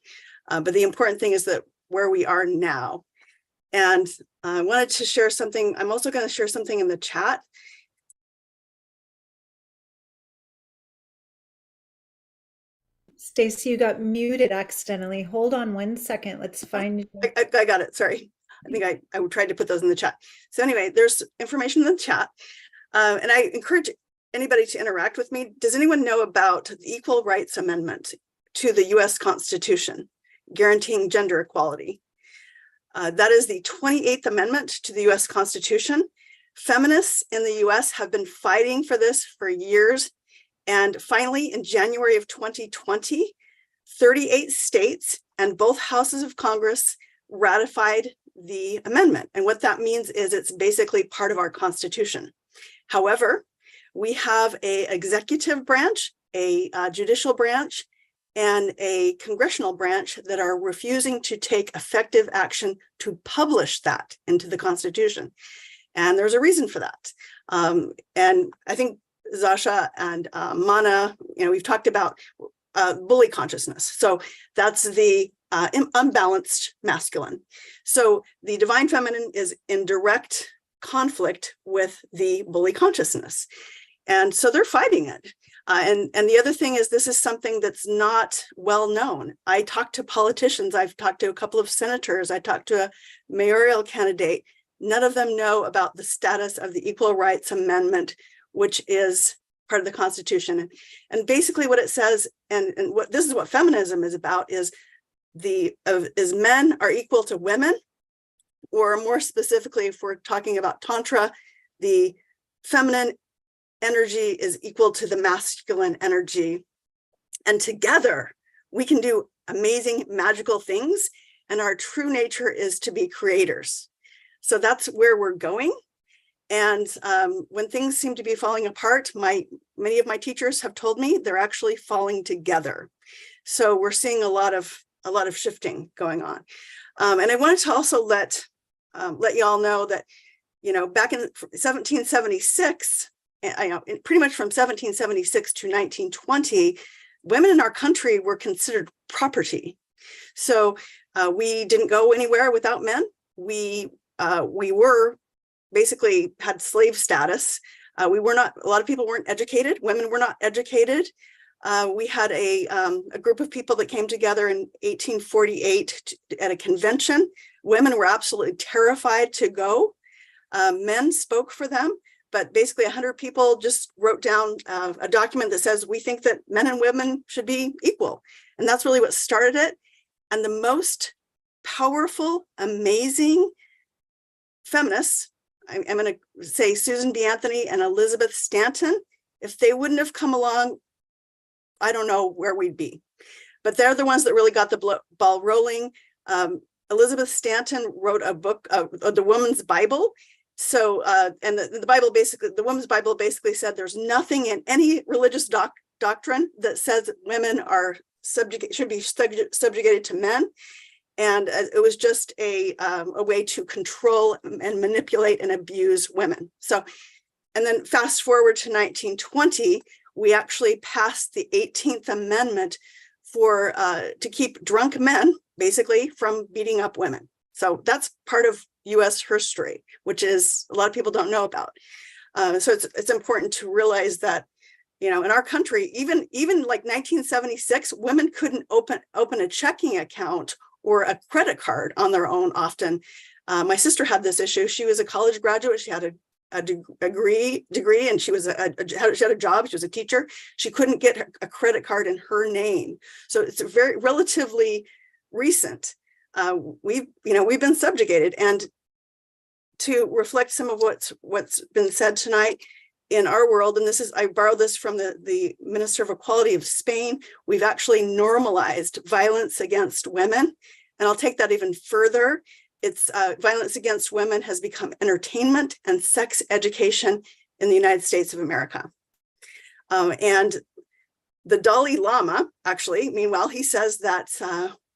But the important thing is that where we are now. And I wanted to share something. I'm also going to share something in the chat. Stacy, you got muted accidentally. Hold on 1 second. Let's find you. I got it. Sorry. I think I tried to put those in the chat. So anyway, there's information in the chat. And I encourage anybody to interact with me. Does anyone know about the Equal Rights Amendment to the US Constitution, guaranteeing gender equality? That is the 28th Amendment to the US Constitution, Feminists in the US have been fighting for this for years. And finally, in January of 2020, 38 states and both houses of Congress ratified the amendment. And what that means is it's basically part of our Constitution. However, we have an executive branch, a judicial branch, and a congressional branch that are refusing to take effective action to publish that into the Constitution. And there's a reason for that. And I think Zasha and Mana, we've talked about bully consciousness. So that's the unbalanced masculine. So the divine feminine is in direct conflict with the bully consciousness. And so they're fighting it. And the other thing is, this is something that's not well known. I talked to politicians. I've talked to a couple of senators. I talked to a mayoral candidate. None of them know about the status of the Equal Rights Amendment, which is part of the Constitution. And basically what it says, and what this is what feminism is about, is men are equal to women, or more specifically, if we're talking about Tantra, the feminine energy is equal to the masculine energy. And together we can do amazing, magical things. And our true nature is to be creators. So that's where we're going. And when things seem to be falling apart, many of my teachers have told me they're actually falling together. So we're seeing a lot of shifting going on. And I wanted to also let you all know that, back in 1776, pretty much from 1776 to 1920, women in our country were considered property. So we didn't go anywhere without men. We were basically had slave status. A lot of people weren't educated. Women were not educated. We had a group of people that came together in 1848 at a convention. Women were absolutely terrified to go. Men spoke for them, but basically 100 people just wrote down a document that says, we think that men and women should be equal. And that's really what started it. And the most powerful, amazing feminists, I'm going to say Susan B. Anthony and Elizabeth Stanton, if they wouldn't have come along, I don't know where we'd be. But they're the ones that really got the ball rolling. Elizabeth Stanton wrote a book, The Woman's Bible. So, and the Bible basically, the Woman's Bible basically said there's nothing in any religious doctrine that says women are should be subjugated to men. And it was just a way to control and manipulate and abuse women. So, and then fast forward to 1920, we actually passed the 18th Amendment to keep drunk men basically from beating up women. So that's part of US history, which is a lot of people don't know about. So it's important to realize that, in our country, even like 1976, women couldn't open a checking account or a credit card on their own often. My sister had this issue. She was a college graduate. She had a degree, and she had a job. She was a teacher. She couldn't get a credit card in her name. So it's very relatively recent. We've been subjugated. And to reflect some of what's been said tonight in our world, and I borrowed this from the Minister of Equality of Spain, we've actually normalized violence against women. And I'll take that even further. It's violence against women has become entertainment and sex education in the United States of America. And the Dalai Lama, actually, meanwhile, he says that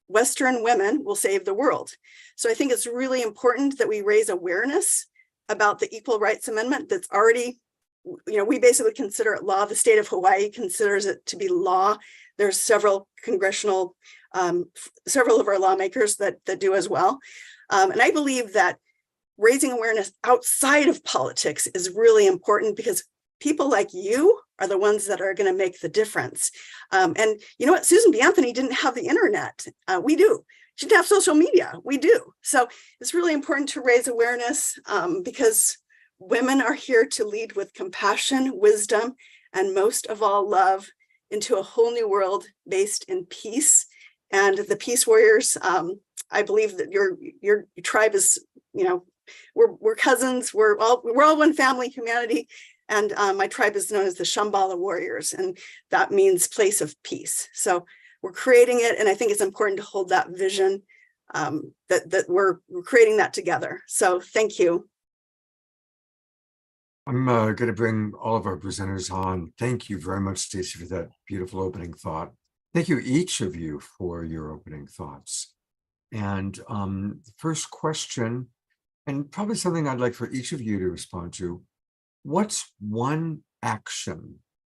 Western women will save the world. So I think it's really important that we raise awareness about the Equal Rights Amendment that's already, we basically consider it law. The state of Hawaii considers it to be law. There's several several of our lawmakers that do as well. And I believe that raising awareness outside of politics is really important, because people like you are the ones that are going to make the difference. And you know what? Susan B. Anthony didn't have the internet. We do. She didn't have social media. We do. So it's really important to raise awareness because women are here to lead with compassion, wisdom, and most of all, love into a whole new world based in peace. And the Peace Warriors, I believe that your tribe is, we're cousins. We're all one family, humanity. And my tribe is known as the Shambhala warriors, and that means place of peace. So we're creating it, and I think it's important to hold that vision, that we're creating that together. So thank you. I'm going to bring all of our presenters on. Thank you very much, Stacey, for that beautiful opening thought. Thank you, each of you, for your opening thoughts. And the first question, and probably something I'd like for each of you to respond to, what's one action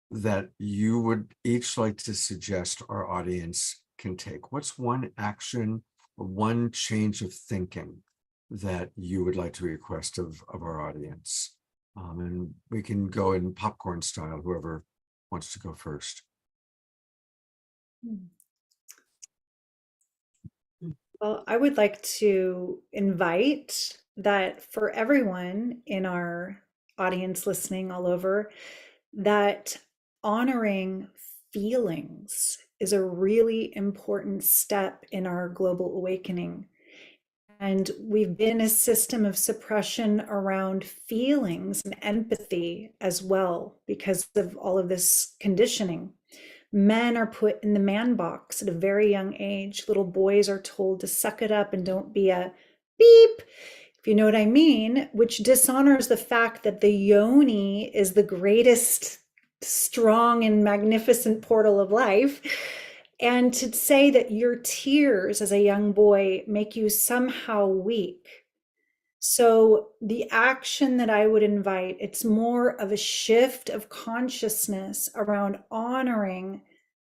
that you would each like to suggest our audience can take? What's one action or one change of thinking that you would like to request of our audience? And we can go in popcorn style, whoever wants to go first. Well, I would like to invite that for everyone in our audience listening all over, that honoring feelings is a really important step in our global awakening. And we've been a system of suppression around feelings and empathy as well because of all of this conditioning. Men are put in the man box at a very young age. Little boys are told to suck it up and don't be a beep, if you know what I mean, which dishonors the fact that the yoni is the greatest, strong, and magnificent portal of life. And to say that your tears as a young boy make you somehow weak. So the action that I would invite, it's more of a shift of consciousness around honoring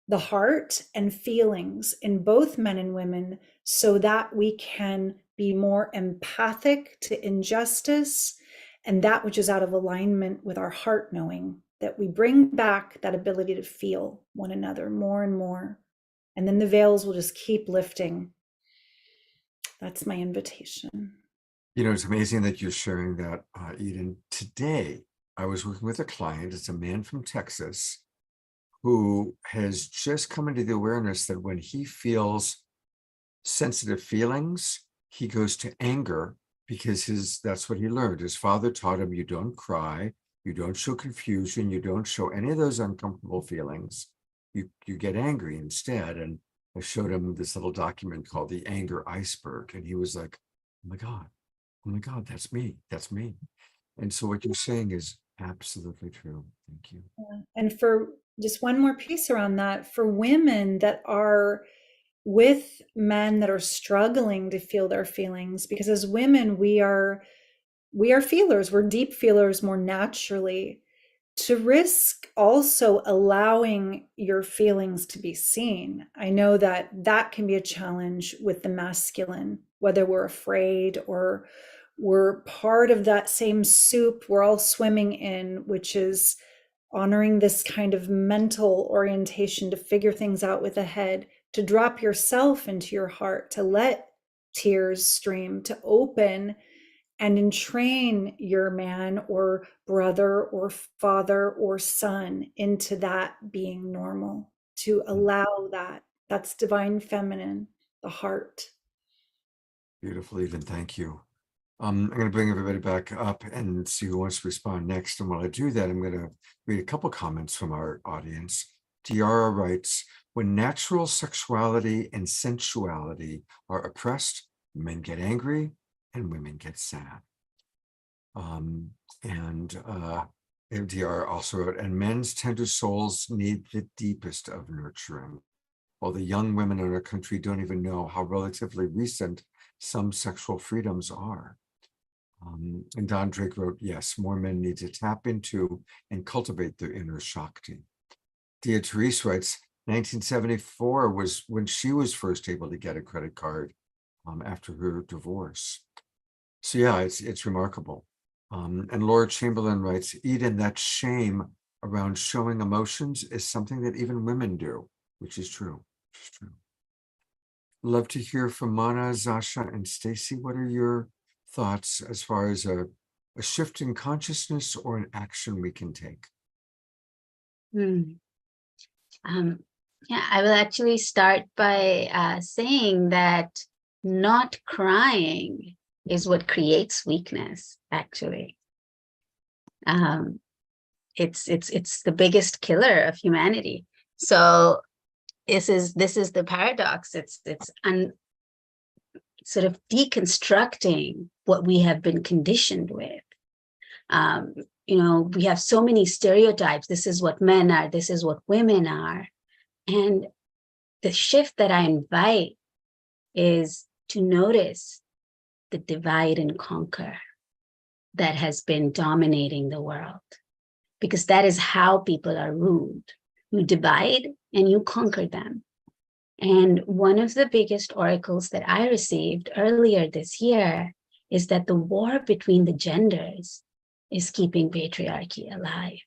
the heart and feelings in both men and women so that we can be more empathic to injustice and that which is out of alignment with our heart, knowing that we bring back that ability to feel one another more and more. And then the veils will just keep lifting. That's my invitation. You know, it's amazing that you're sharing that, Eden. Today, I was working with a client. It's a man from Texas who has just come into the awareness that when he feels sensitive feelings, he goes to anger because that's what he learned. His father taught him, you don't cry, you don't show confusion, you don't show any of those uncomfortable feelings. You get angry instead. And I showed him this little document called The Anger Iceberg. And he was like, oh my God, that's me. And so what you're saying is absolutely true. Thank you. And for just one more piece around that, for women that are with men that are struggling to feel their feelings, because as women, we are feelers, we're deep feelers more naturally, to risk also allowing your feelings to be seen. I know that that can be a challenge with the masculine, whether we're afraid or we're part of that same soup we're all swimming in, which is honoring this kind of mental orientation to figure things out with the head, to drop yourself into your heart, to let tears stream, to open and entrain your man or brother or father or son into that being normal, to allow that. That's divine feminine, the heart. Beautiful, Eden. Thank you. I'm going to bring everybody back up and see who wants to respond next. And while I do that, I'm going to read a couple comments from our audience. Tiara writes, when natural sexuality and sensuality are oppressed, men get angry and women get sad. MDR also wrote, and men's tender souls need the deepest of nurturing, while the young women in our country don't even know how relatively recent some sexual freedoms are. And Don Drake wrote, yes, more men need to tap into and cultivate their inner Shakti. Dia Therese writes, 1974 was when she was first able to get a credit card after her divorce. So yeah, it's remarkable. And Laura Chamberlain writes, Eden, that shame around showing emotions is something that even women do, which is true. Love to hear from Mana, Zasha, and Stacey. What are your thoughts as far as a shift in consciousness or an action we can take? Yeah, I will actually start by saying that not crying is what creates weakness, actually. It's the biggest killer of humanity. So this is the paradox. It's sort of deconstructing what we have been conditioned with. We have so many stereotypes. This is what men are. This is what women are. And the shift that I invite is to notice the divide and conquer that has been dominating the world, because that is how people are ruled. You divide and you conquer them. And one of the biggest oracles that I received earlier this year is that the war between the genders is keeping patriarchy alive.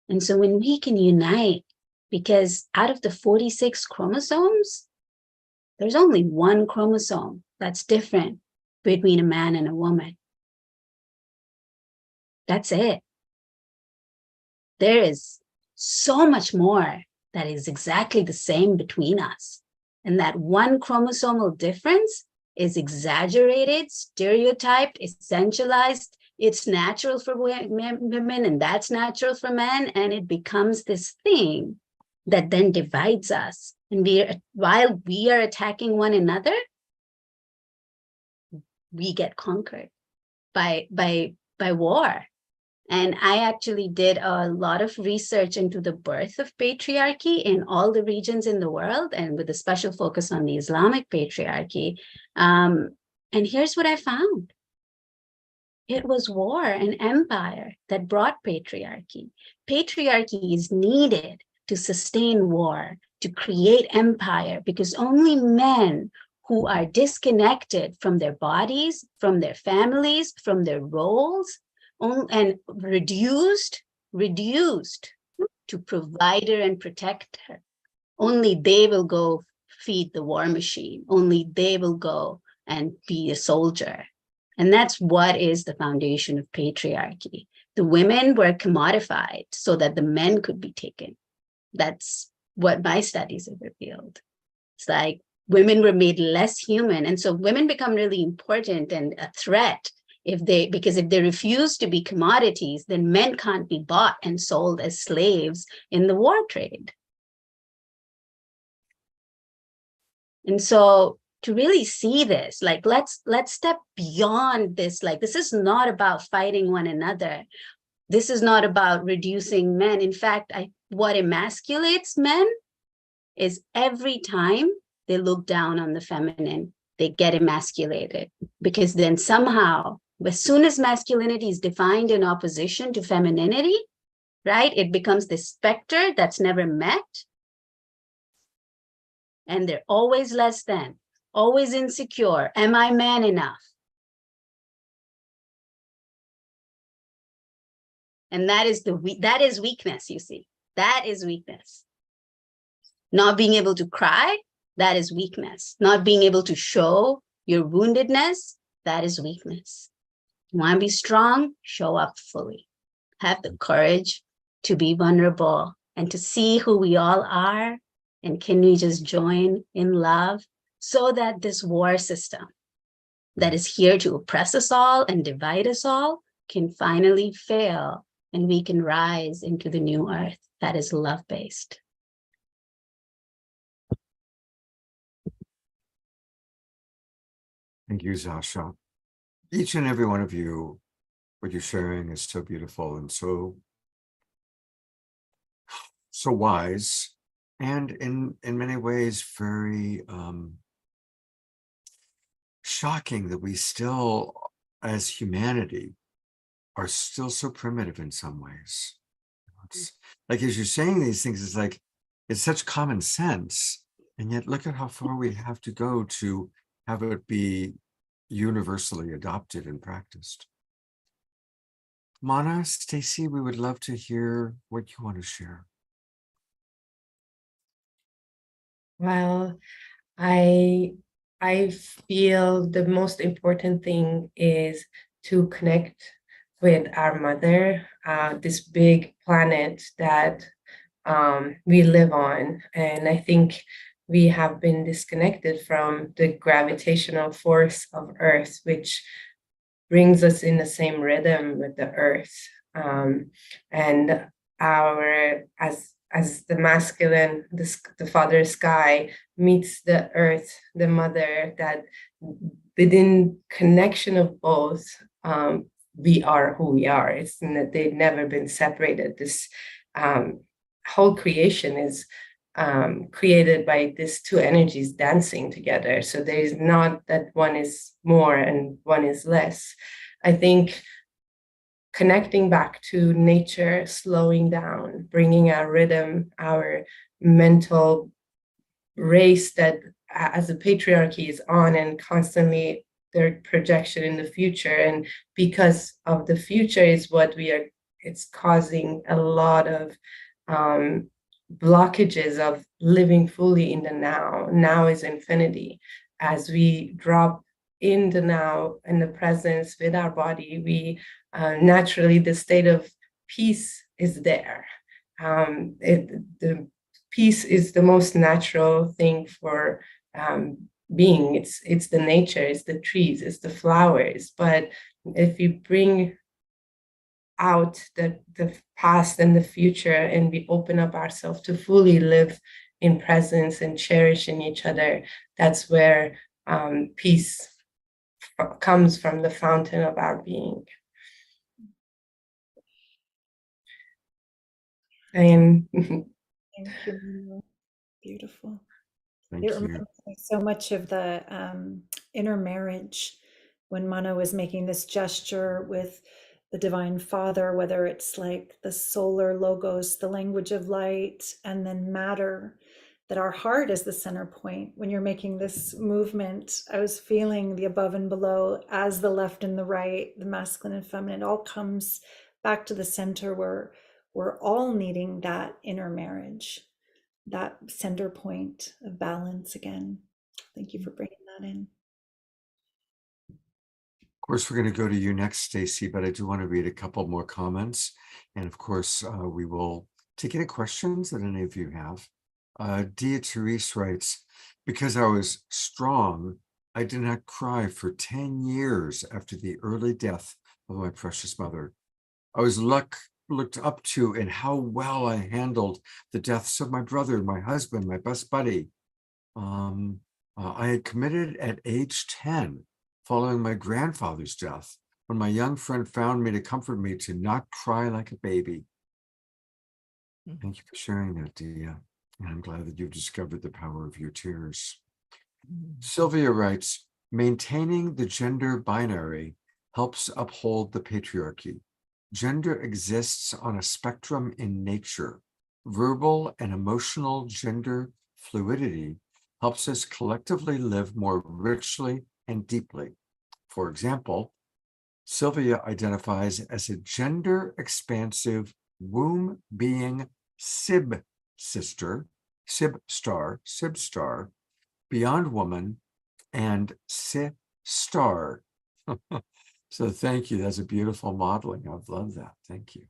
And so when we can unite, because out of the 46 chromosomes, there's only one chromosome that's different between a man and a woman. That's it. There is so much more that is exactly the same between us. And that one chromosomal difference is exaggerated, stereotyped, essentialized. It's natural for women and that's natural for men. And it becomes this thing that then divides us. And while we are attacking one another, we get conquered by war. And I actually did a lot of research into the birth of patriarchy in all the regions in the world, and with a special focus on the Islamic patriarchy. And here's what I found. It was war and empire that brought patriarchy. Patriarchy is needed to sustain war, to create empire, because only men who are disconnected from their bodies, from their families, from their roles, and reduced to provider and protector, only they will go feed the war machine. Only they will go and be a soldier. And that's what is the foundation of patriarchy. The women were commodified so that the men could be taken. That's what my studies have revealed. It's like women were made less human. And so women become really important and a threat because if they refuse to be commodities, then men can't be bought and sold as slaves in the war trade. And so to really see this, like, let's step beyond this. Like, this is not about fighting one another. This is not about reducing men. In fact, what emasculates men is every time they look down on the feminine, they get emasculated, because then somehow, as soon as masculinity is defined in opposition to femininity, right, it becomes this specter that's never met. And they're always less than, always insecure. Am I man enough? And that is weakness, you see. That is weakness. Not being able to cry, that is weakness. Not being able to show your woundedness, that is weakness. You want to be strong? Show up fully. Have the courage to be vulnerable and to see who we all are. And can we just join in love so that this war system that is here to oppress us all and divide us all can finally fail, and we can rise into the new earth that is love-based. Thank you, Zasha. Each and every one of you, what you're sharing is so beautiful and so wise, and in many ways very shocking that we still, as humanity, are still so primitive in some ways. It's like, as you're saying these things, it's like, it's such common sense, and yet look at how far we have to go to have it be universally adopted and practiced. Mana, Stacy, we would love to hear what you want to share. Well, I feel the most important thing is to connect with our mother, this big planet that we live on. And I think we have been disconnected from the gravitational force of Earth, which brings us in the same rhythm with the Earth. And our as the masculine, the father sky meets the earth, the mother, that within connection of both, we are who we are. It's that they've never been separated. This whole creation is created by these two energies dancing together. So there is not that one is more and one is less. I think connecting back to nature, slowing down, bringing our rhythm, our mental race that as a patriarchy is on and constantly their projection in the future. And because of the future is what it's causing a lot of blockages of living fully in the now. Now is infinity. As we drop in the now and the presence with our body, we naturally, the state of peace is there. The peace is the most natural thing for being. It's the nature, it's the trees, it's the flowers. But if you bring out the past and the future, and we open up ourselves to fully live in presence and cherishing each other, that's where peace comes from, the fountain of our being. And Thank you. Beautiful. Thank It you. reminds me so much of the inner marriage when Mana was making this gesture with the Divine Father, whether it's like the solar logos, the language of light, and then matter, that our heart is the center point. When you're making this movement, I was feeling the above and below as the left and the right, the masculine and feminine, it all comes back to the center where we're all needing that inner marriage, that center point of balance again. Thank you for bringing that in. Of course, we're going to go to you next, Stacy, but I do want to read a couple more comments. And of course, we will take any questions that any of you have. Dia Therese writes, because I was strong, I did not cry for 10 years after the early death of my precious mother. I was looked up to in how well I handled the deaths of my brother, my husband, my best buddy. I had committed at age 10, following my grandfather's death, when my young friend found me to comfort me to not cry like a baby. Thank you for sharing that, Dia. And I'm glad that you've discovered the power of your tears. Sylvia writes, maintaining the gender binary helps uphold the patriarchy. Gender exists on a spectrum in nature. Verbal and emotional gender fluidity helps us collectively live more richly and deeply. For example, Sylvia identifies as a gender expansive womb being Sib star, beyond woman, and Si star. So thank you. That's a beautiful modeling. I've loved that. Thank you.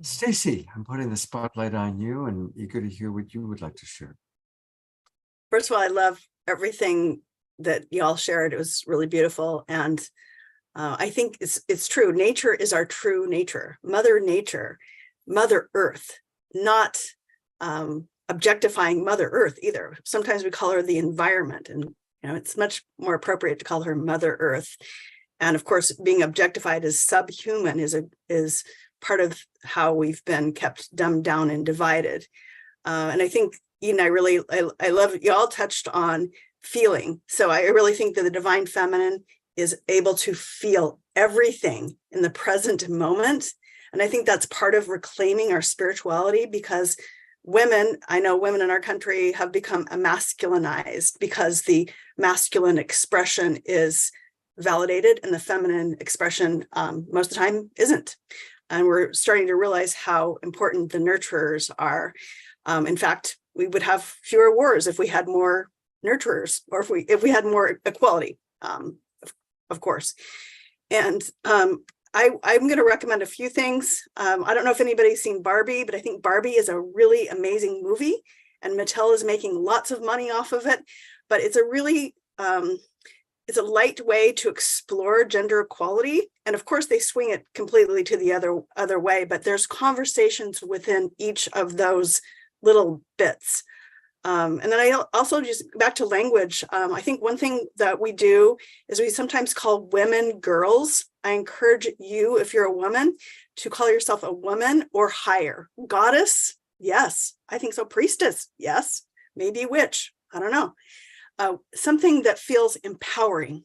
Stacy, I'm putting the spotlight on you and eager to hear what you would like to share. First of all, I love everything that y'all shared. It was really beautiful. And I think it's true. Nature is our true nature. Mother Nature, Mother Earth, not objectifying Mother Earth either. Sometimes we call her the environment, and it's much more appropriate to call her Mother Earth. And of course, being objectified as subhuman is part of how we've been kept dumbed down and divided. And I think, Eden, I love you all touched on feeling. So I really think that the divine feminine is able to feel everything in the present moment. And I think that's part of reclaiming our spirituality, because women, I know women in our country have become emasculinized because the masculine expression is validated and the feminine expression most of the time isn't. And we're starting to realize how important the nurturers are. In fact, we would have fewer wars if we had more nurturers, or if we had more equality, of course. And I'm going to recommend a few things. I don't know if anybody's seen Barbie, but I think Barbie is a really amazing movie. and Mattel is making lots of money off of it, but it's a really, it's a light way to explore gender equality. And of course they swing it completely to the other way, but there's conversations within each of those little bits. And then I also, just back to language, I think one thing that we do is we sometimes call women girls. I encourage you, if you're a woman, to call yourself a woman or higher. Goddess, yes, I think so. Priestess, yes, maybe witch, I don't know. Something that feels empowering.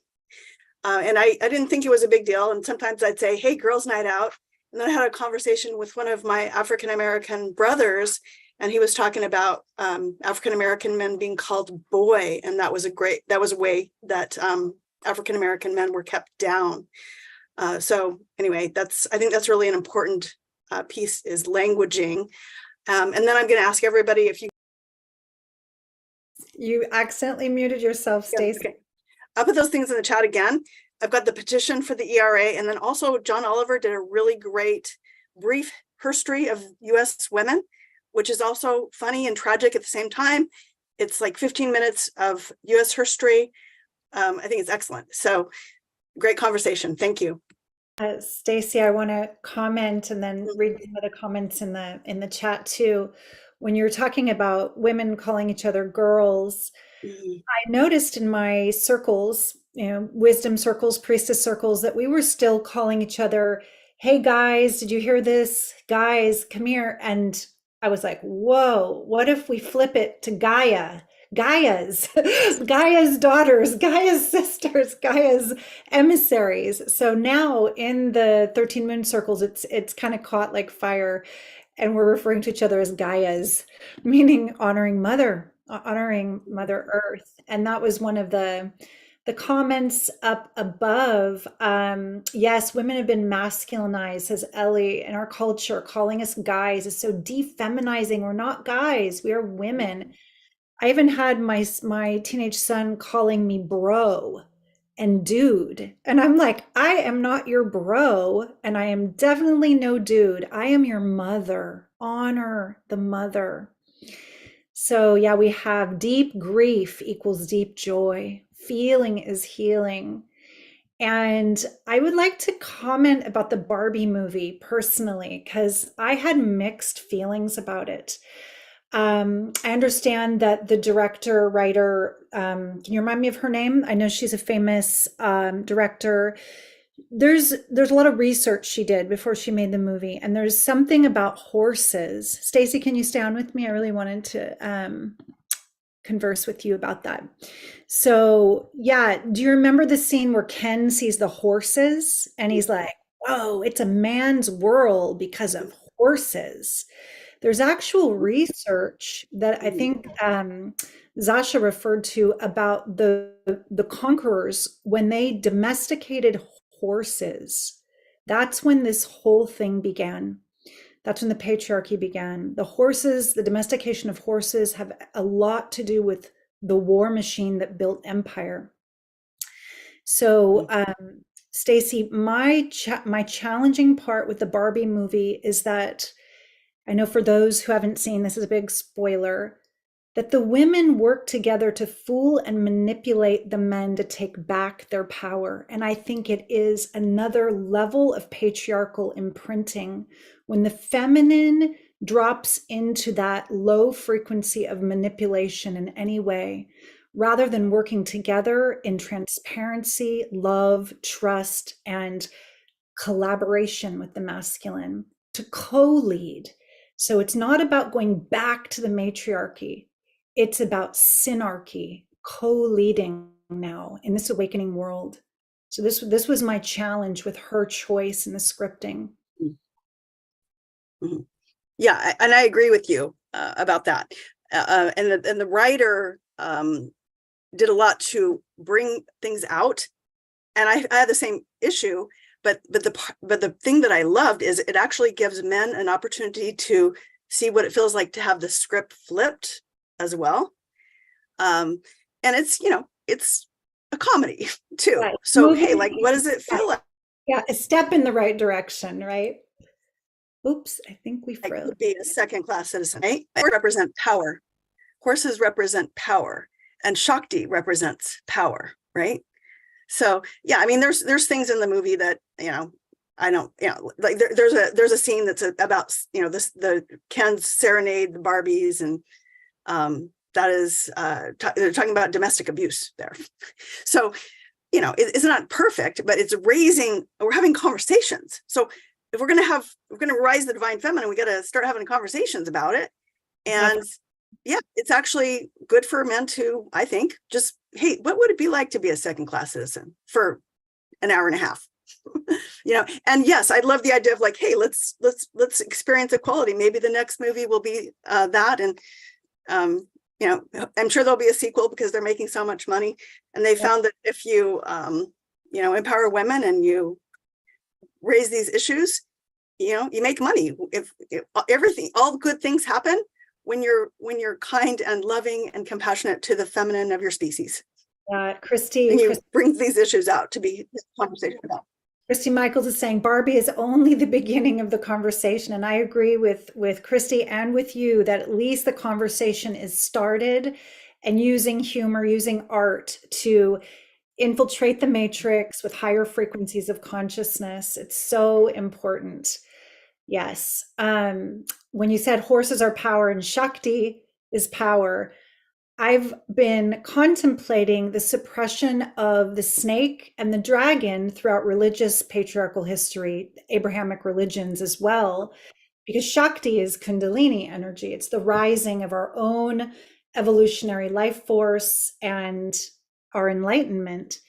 And I didn't think it was a big deal. And sometimes I'd say, hey, girls' night out. And then I had a conversation with one of my African-American brothers, and he was talking about African-American men being called boy. And that was a way that African-American men were kept down. So anyway, I think that's really an important piece, is languaging. And then I'm going to ask everybody if You accidentally muted yourself, Stacey. okay. I'll put those things in the chat again. I've got the petition for the ERA, and then also John Oliver did a really great brief history of US women, which is also funny and tragic at the same time. It's like 15 minutes of US history. I think it's excellent. So great conversation. Thank you. Stacey, I want to comment and then read some of the comments in the chat too. When you're talking about women calling each other girls, I noticed in my circles, wisdom circles, priestess circles, that we were still calling each other, hey guys, did you hear this? Guys, come here. And I was like, whoa, what if we flip it to Gaia? Gaia's daughters, Gaia's sisters, Gaia's emissaries. So now in the 13 moon circles, it's kind of caught like fire, and we're referring to each other as Gaia's, meaning honoring Mother Earth. And that was one of the comments up above. Yes, women have been masculinized, says Ellie, in our culture. Calling us guys is so defeminizing. We're not guys, we are women. I even had my teenage son calling me bro and dude. And I'm like, I am not your bro, and I am definitely no dude. I am your mother. Honor the mother. So yeah, we have deep grief equals deep joy. Feeling is healing. And I would like to comment about the Barbie movie personally, because I had mixed feelings about it. I understand that the director, writer, can you remind me of her name? I know she's a famous director. There's a lot of research she did before she made the movie, and there's something about horses. Stacey, can you stay on with me? I really wanted to converse with you about that. So yeah, do you remember the scene where Ken sees the horses and he's like, whoa, it's a man's world because of horses? There's actual research that I think Zasha referred to about the conquerors, when they domesticated horses. That's when this whole thing began. That's when the patriarchy began. The horses, the domestication of horses, have a lot to do with the war machine that built empire. So, Stacey, my challenging part with the Barbie movie is that, I know for those who haven't seen, this is a big spoiler, that the women work together to fool and manipulate the men to take back their power. And I think it is another level of patriarchal imprinting when the feminine drops into that low frequency of manipulation in any way, rather than working together in transparency, love, trust, and collaboration with the masculine to co-lead. So it's not about going back to the matriarchy. It's about synarchy, co-leading now in this awakening world. So this was my challenge with her choice in the scripting. Yeah, and I agree with you about that. And the writer did a lot to bring things out. And I had the same issue. But the thing that I loved is it actually gives men an opportunity to see what it feels like to have the script flipped as well. And it's a comedy too. Right. So hey, like, what does it feel like? Yeah, a step in the right direction, right? Oops, I think we froze. I could be a second-class citizen, right? I represent power. horses represent power, and Shakti represents power, right? So yeah, I mean, there's things in the movie that, I don't, like there's a scene that's about, the Ken's serenade the Barbies, and that is they're talking about domestic abuse there. So, it's not perfect, but it's we're having conversations. So if we're going to rise the divine feminine, we got to start having conversations about it. And yeah, it's actually good for men to, I think, just, hey, what would it be like to be a second-class citizen for an hour and a half? And yes, I love the idea of like, hey, let's experience equality. Maybe the next movie will be that. And, I'm sure there'll be a sequel because they're making so much money. And they found that if you, empower women and you raise these issues, you make money. If everything, all good things happen when you're kind and loving and compassionate to the feminine of your species. Christy, and you bring these issues out to be conversation about. Christy Michaels is saying Barbie is only the beginning of the conversation. And I agree with Christy and with you that at least the conversation is started, and using humor, using art to infiltrate the matrix with higher frequencies of consciousness. It's so important. Yes. When you said horses are power and Shakti is power, I've been contemplating the suppression of the snake and the dragon throughout religious patriarchal history, Abrahamic religions as well, because Shakti is Kundalini energy. It's the rising of our own evolutionary life force and our enlightenment.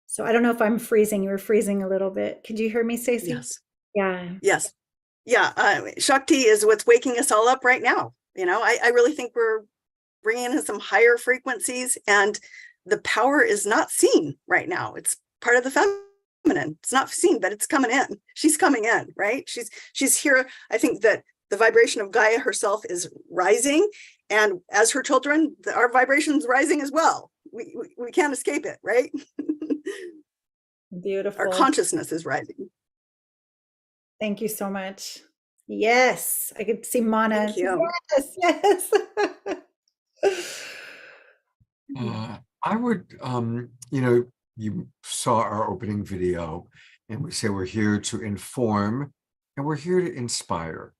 So I don't know if I'm freezing. You were freezing a little bit. Could you hear me, Stacey? Yes. Yeah. Yes. Yeah. Shakti is what's waking us all up right now. I really think we're bringing in some higher frequencies, and the power is not seen right now. It's part of the feminine. It's not seen, but it's coming in. She's coming in, right? She's here. I think that the vibration of Gaia herself is rising, and as her children, our vibration's rising as well. We can't escape it, right? Beautiful. Our consciousness is rising. Thank you so much. Yes, I could see Mana. Thank you. Yes. I would, you saw our opening video, and we say we're here to inform and we're here to inspire.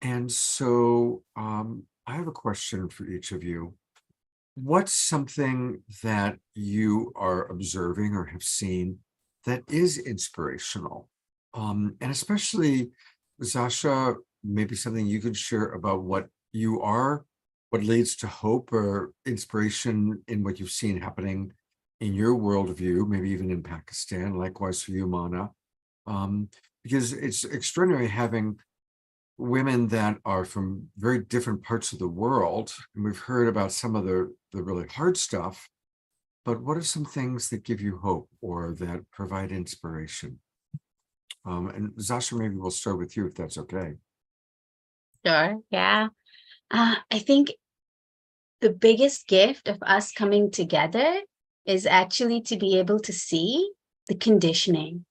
And so I have a question for each of you. What's something that you are observing or have seen that is inspirational? And especially, Zasha, maybe something you could share about what leads to hope or inspiration in what you've seen happening in your worldview, maybe even in Pakistan, likewise for you, Mana. Because it's extraordinary having women that are from very different parts of the world, and we've heard about some of the really hard stuff, but what are some things that give you hope or that provide inspiration? And Zasha, maybe we'll start with you if that's okay. Sure. Yeah. I think the biggest gift of us coming together is actually to be able to see the conditioning,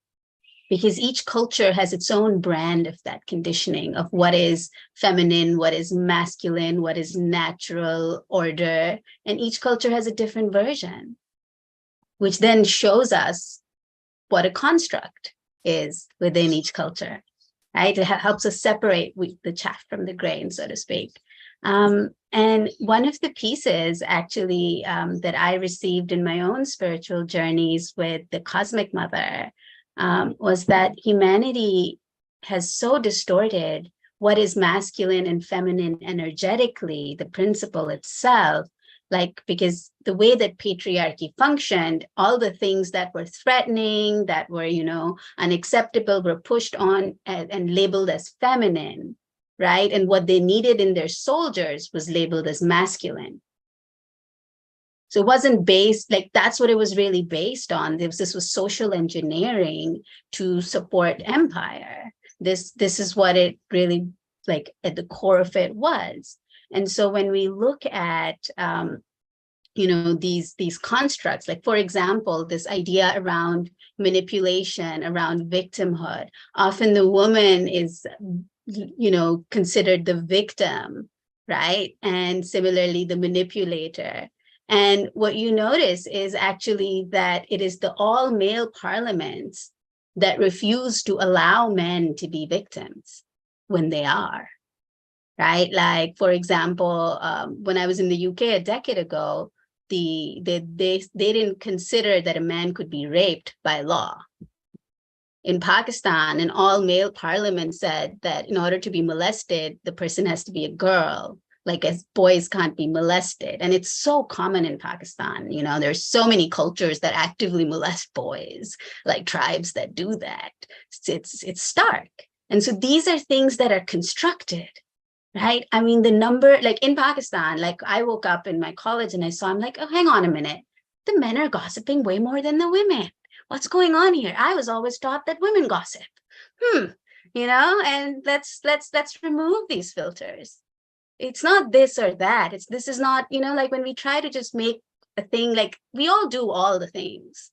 because each culture has its own brand of that conditioning of what is feminine, what is masculine, what is natural order. And each culture has a different version, which then shows us what a construct is within each culture, right? It helps us separate the chaff from the grain, so to speak. And one of the pieces actually that I received in my own spiritual journeys with the Cosmic Mother was that humanity has so distorted what is masculine and feminine energetically, the principle itself, because the way that patriarchy functioned, all the things that were threatening, that were, unacceptable, were pushed on and labeled as feminine, right? And what they needed in their soldiers was labeled as masculine. So it wasn't based, that's what it was really based on. This was social engineering to support empire. This is what it really, at the core of it was. And so when we look at, these constructs, for example, this idea around manipulation, around victimhood, often the woman is, considered the victim, right? And similarly, the manipulator. And what you notice is actually that it is the all male parliaments that refuse to allow men to be victims when they are, right? Like, for example, when I was in the UK a decade ago, they didn't consider that a man could be raped by law. In Pakistan, an all-male parliament said that in order to be molested, the person has to be a girl, like as boys can't be molested. And it's so common in Pakistan. You know, there's so many cultures that actively molest boys, like tribes that do that. It's stark. And so these are things that are constructed, right? I mean, the number, like in Pakistan, like I woke up in my college and I saw, I'm like, oh, hang on a minute. The men are gossiping way more than the women. What's going on here? I was always taught that women gossip. You know, and let's remove these filters. It's not this or that. This is not, you know, like when we try to just make a thing, like we all do all the things.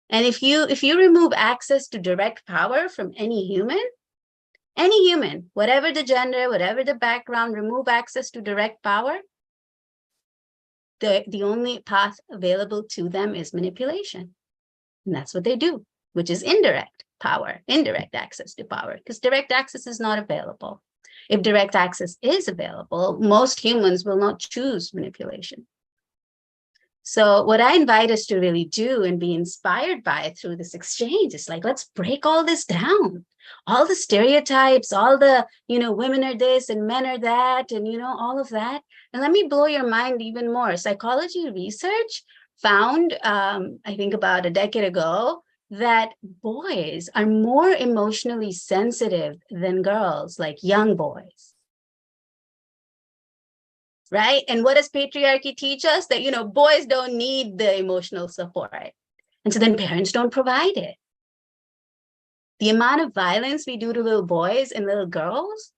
And if you remove access to direct power from any human, whatever the gender, whatever the background, remove access to direct power, the only path available to them is manipulation. And that's what they do, which is indirect power, indirect access to power, because direct access is not available. If direct access is available, most humans will not choose manipulation. So what I invite us to really do and be inspired by through this exchange is like, let's break all this down. All the stereotypes, all the, you know, women are this and men are that, and, you know, all of that. And let me blow your mind even more. Psychology research found, I think about a decade ago, that boys are more emotionally sensitive than girls, like young boys. Right? And what does patriarchy teach us? That, you know, boys don't need the emotional support. And so then parents don't provide it. The amount of violence we do to little boys and little girls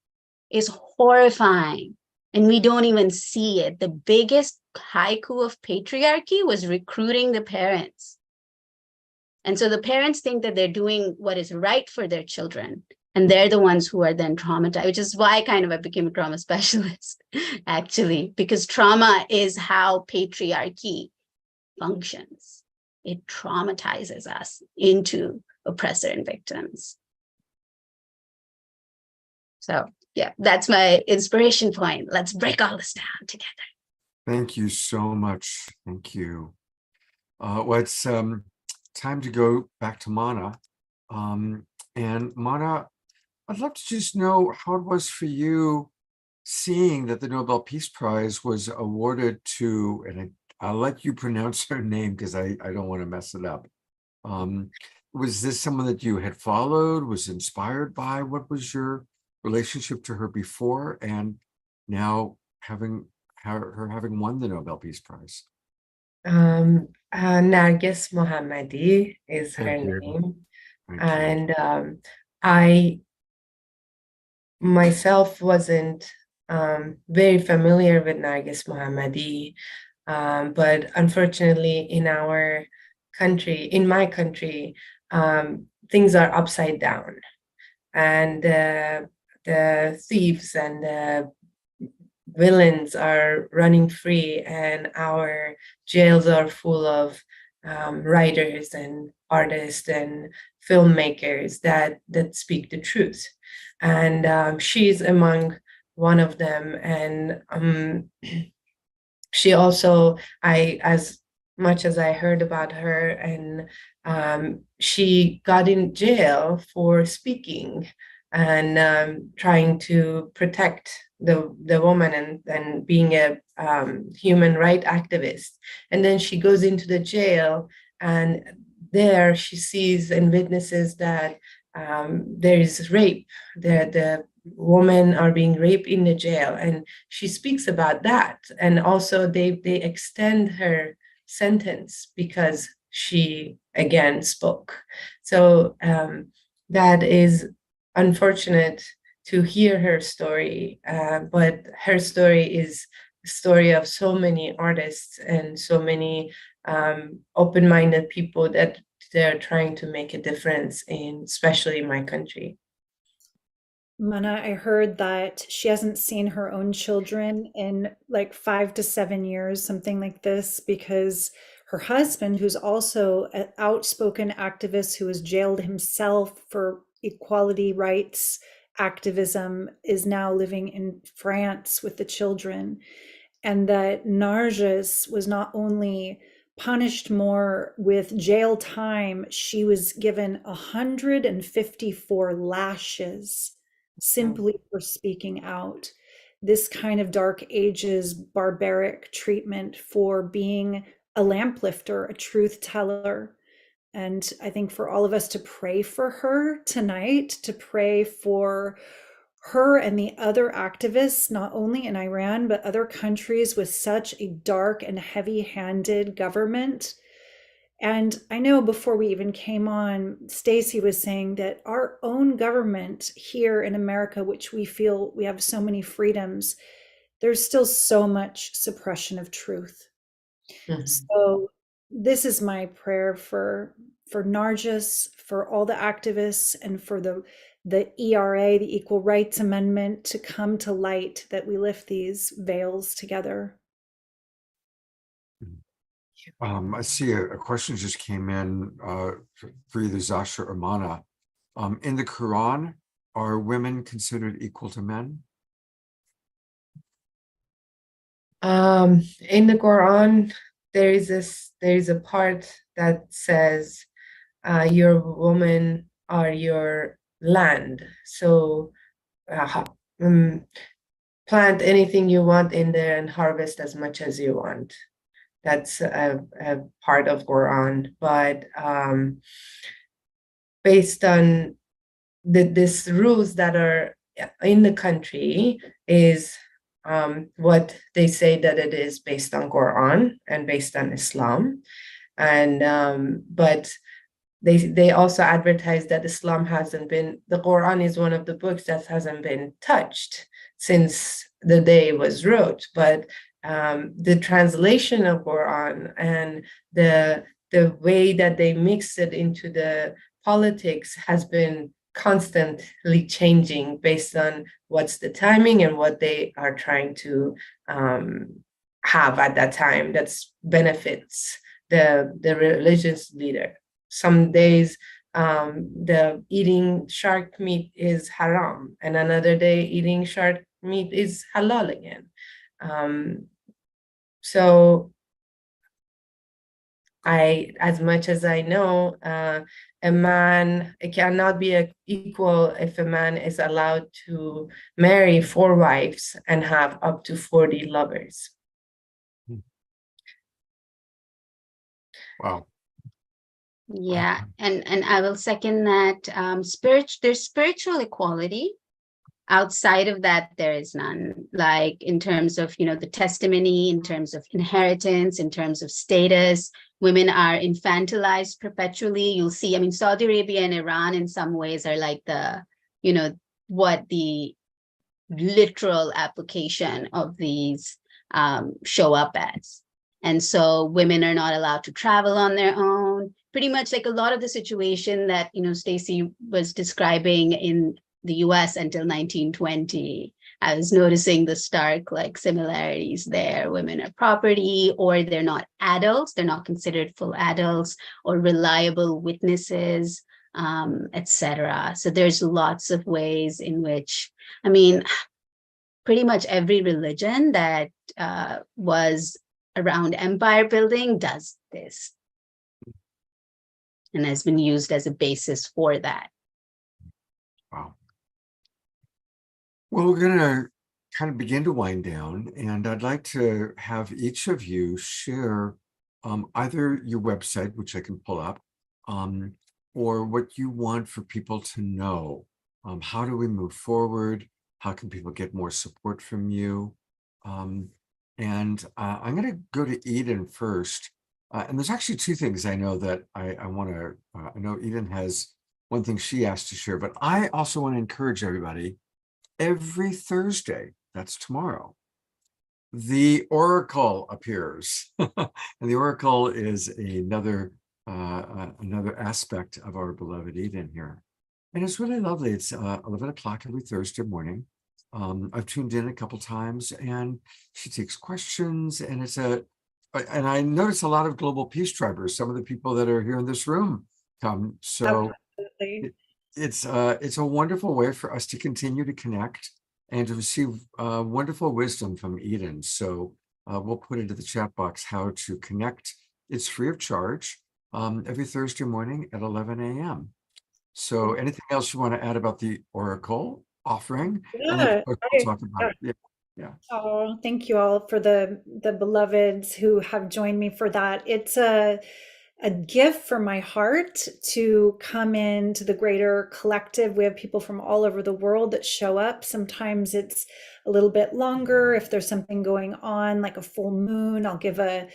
is horrifying. And we don't even see it. The biggest haiku of patriarchy was recruiting the parents. And so the parents think that they're doing what is right for their children. And they're the ones who are then traumatized, which is why I became a trauma specialist, actually, because trauma is how patriarchy functions. It traumatizes us into oppressor and victims. So yeah, that's my inspiration point. Let's break all this down together. Thank you so much. Thank you. Well, it's time to go back to Mana. And Mana, I'd love to just know how it was for you seeing that the Nobel Peace Prize was awarded to, and I'll let you pronounce her name because I don't want to mess it up. Was this someone that you had followed, was inspired by? What was your relationship to her before and now having won the Nobel Peace Prize? Nargis Mohammadi is her Thank you. name. Thank you. And I myself wasn't very familiar with Nargis Mohammadi, but unfortunately in my country, things are upside down, and the thieves and the villains are running free, and our jails are full of writers and artists and filmmakers that speak the truth. And she's among one of them. And she also, as much as I heard about her, and she got in jail for speaking and trying to protect the woman and being a human rights activist. And then she goes into the jail, and there she sees and witnesses that there is rape. The women are being raped in the jail, and she speaks about that. And also they extend her sentence because she again spoke. So that is unfortunate to hear her story, but her story is the story of so many artists and so many open-minded people that they're trying to make a difference in, especially my country. Mana, I heard that she hasn't seen her own children in like 5 to 7 years, something like this, because her husband, who's also an outspoken activist who was jailed himself for equality rights activism, is now living in France with the children. And that Narges was not only punished more with jail time, she was given 154 lashes simply for speaking out. This kind of Dark Ages barbaric treatment for being a lamplifter, a truth teller. And I think for all of us to pray for her tonight, to pray for her and the other activists, not only in Iran, but other countries with such a dark and heavy handed government. And I know before we even came on, Stacy was saying that our own government here in America, which we feel we have so many freedoms, there's still so much suppression of truth. So this is my prayer for Nargis, for all the activists, and for the ERA, the Equal Rights Amendment, to come to light, that we lift these veils together. I see a question just came in for either Zasha or Mana. In the Quran, are women considered equal to men? In the Quran, there is a part that says, your woman are your land. So plant anything you want in there and harvest as much as you want. That's a part of Quran. But based on these rules that are in the country is what they say that it is based on Quran and based on Islam. And but they also advertise that Islam hasn't been, the Quran is one of the books that hasn't been touched since the day it was wrote. But the translation of Quran and the way that they mix it into the politics has been constantly changing based on what's the timing and what they are trying to have at that time that benefits the religious leader. Some days the eating shark meat is haram, and another day eating shark meat is halal again. So as much as I know, a man, it cannot be equal if a man is allowed to marry 4 wives and have up to 40 lovers. Wow. Yeah, and I will second that. There's spiritual equality. Outside of that, there is none. Like in terms of, the testimony, in terms of inheritance, in terms of status, women are infantilized perpetually. You'll see, Saudi Arabia and Iran in some ways are like the, what the literal application of these show up as. And so women are not allowed to travel on their own. Pretty much like a lot of the situation that, Stacy was describing in the US until 1920. I was noticing the stark similarities there. Women are property, or they're not adults. They're not considered full adults or reliable witnesses, etc. So there's lots of ways in which, pretty much every religion that was around empire building does this and has been used as a basis for that. Wow. Well, we're going to kind of begin to wind down, and I'd like to have each of you share either your website, which I can pull up, or what you want for people to know. How do we move forward? How can people get more support from you? And I'm going to go to Eden first. And there's actually 2 things I know that I want to, I know Eden has one thing she asked to share, but I also want to encourage everybody. Every Thursday, that's tomorrow, the Oracle appears. And the Oracle is another aspect of our beloved Eden here. And it's really lovely. It's 11 o'clock every Thursday morning. I've tuned in a couple times, and she takes questions, and and I notice a lot of global peace tribers. Some of the people that are here in this room come. So Absolutely. it's a wonderful way for us to continue to connect and to receive wonderful wisdom from Eden. So we'll put into the chat box how to connect. It's free of charge every Thursday morning at 11 a.m. So anything else you want to add about the Oracle offering? And then Yeah, we'll talk about it. Yeah. Oh, thank you all for the beloveds who have joined me for that. It's a gift from my heart to come into the greater collective. We have people from all over the world that show up. Sometimes it's a little bit longer. If there's something going on, like a full moon, I'll give a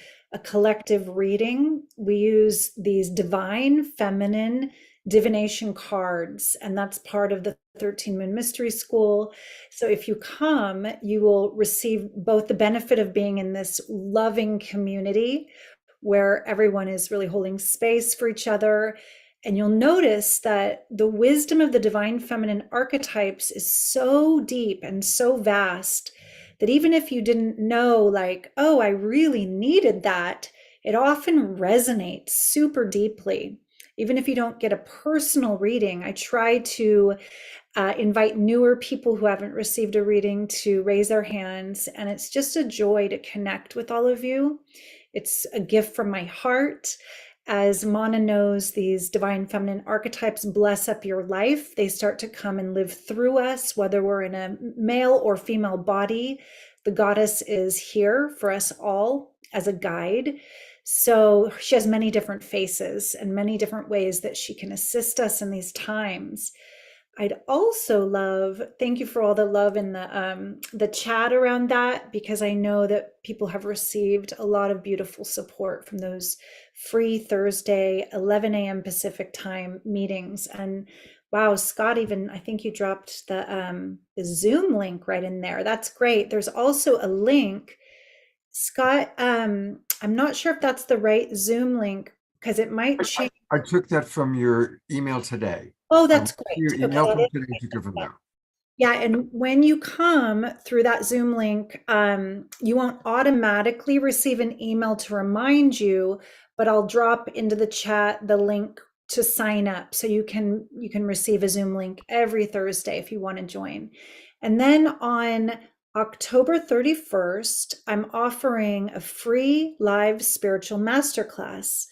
collective reading. We use these divine feminine divination cards, and that's part of the 13 Moon Mystery School. So if you come, you will receive both the benefit of being in this loving community where everyone is really holding space for each other. And you'll notice that the wisdom of the divine feminine archetypes is so deep and so vast that even if you didn't know, like, oh, I really needed that, it often resonates super deeply. Even if you don't get a personal reading, I try to invite newer people who haven't received a reading to raise their hands. And it's just a joy to connect with all of you. It's a gift from my heart. As Mana knows, these divine feminine archetypes bless up your life. They start to come and live through us, whether we're in a male or female body. The goddess is here for us all as a guide. So she has many different faces and many different ways that she can assist us in these times. I'd also love, thank you for all the love in the chat around that, because I know that people have received a lot of beautiful support from those free Thursday, 11 a.m. Pacific time meetings. And wow, Scott, even I think you dropped the Zoom link right in there. That's great. There's also a link, Scott. I'm not sure if that's the right Zoom link because it might change. I took that from your email today. Oh, that's Your great. email Okay. from today, took it from there. Yeah, and when you come through that Zoom link, you won't automatically receive an email to remind you, but I'll drop into the chat the link to sign up, so you can receive a Zoom link every Thursday if you want to join. And then on October 31st, I'm offering a free live spiritual masterclass.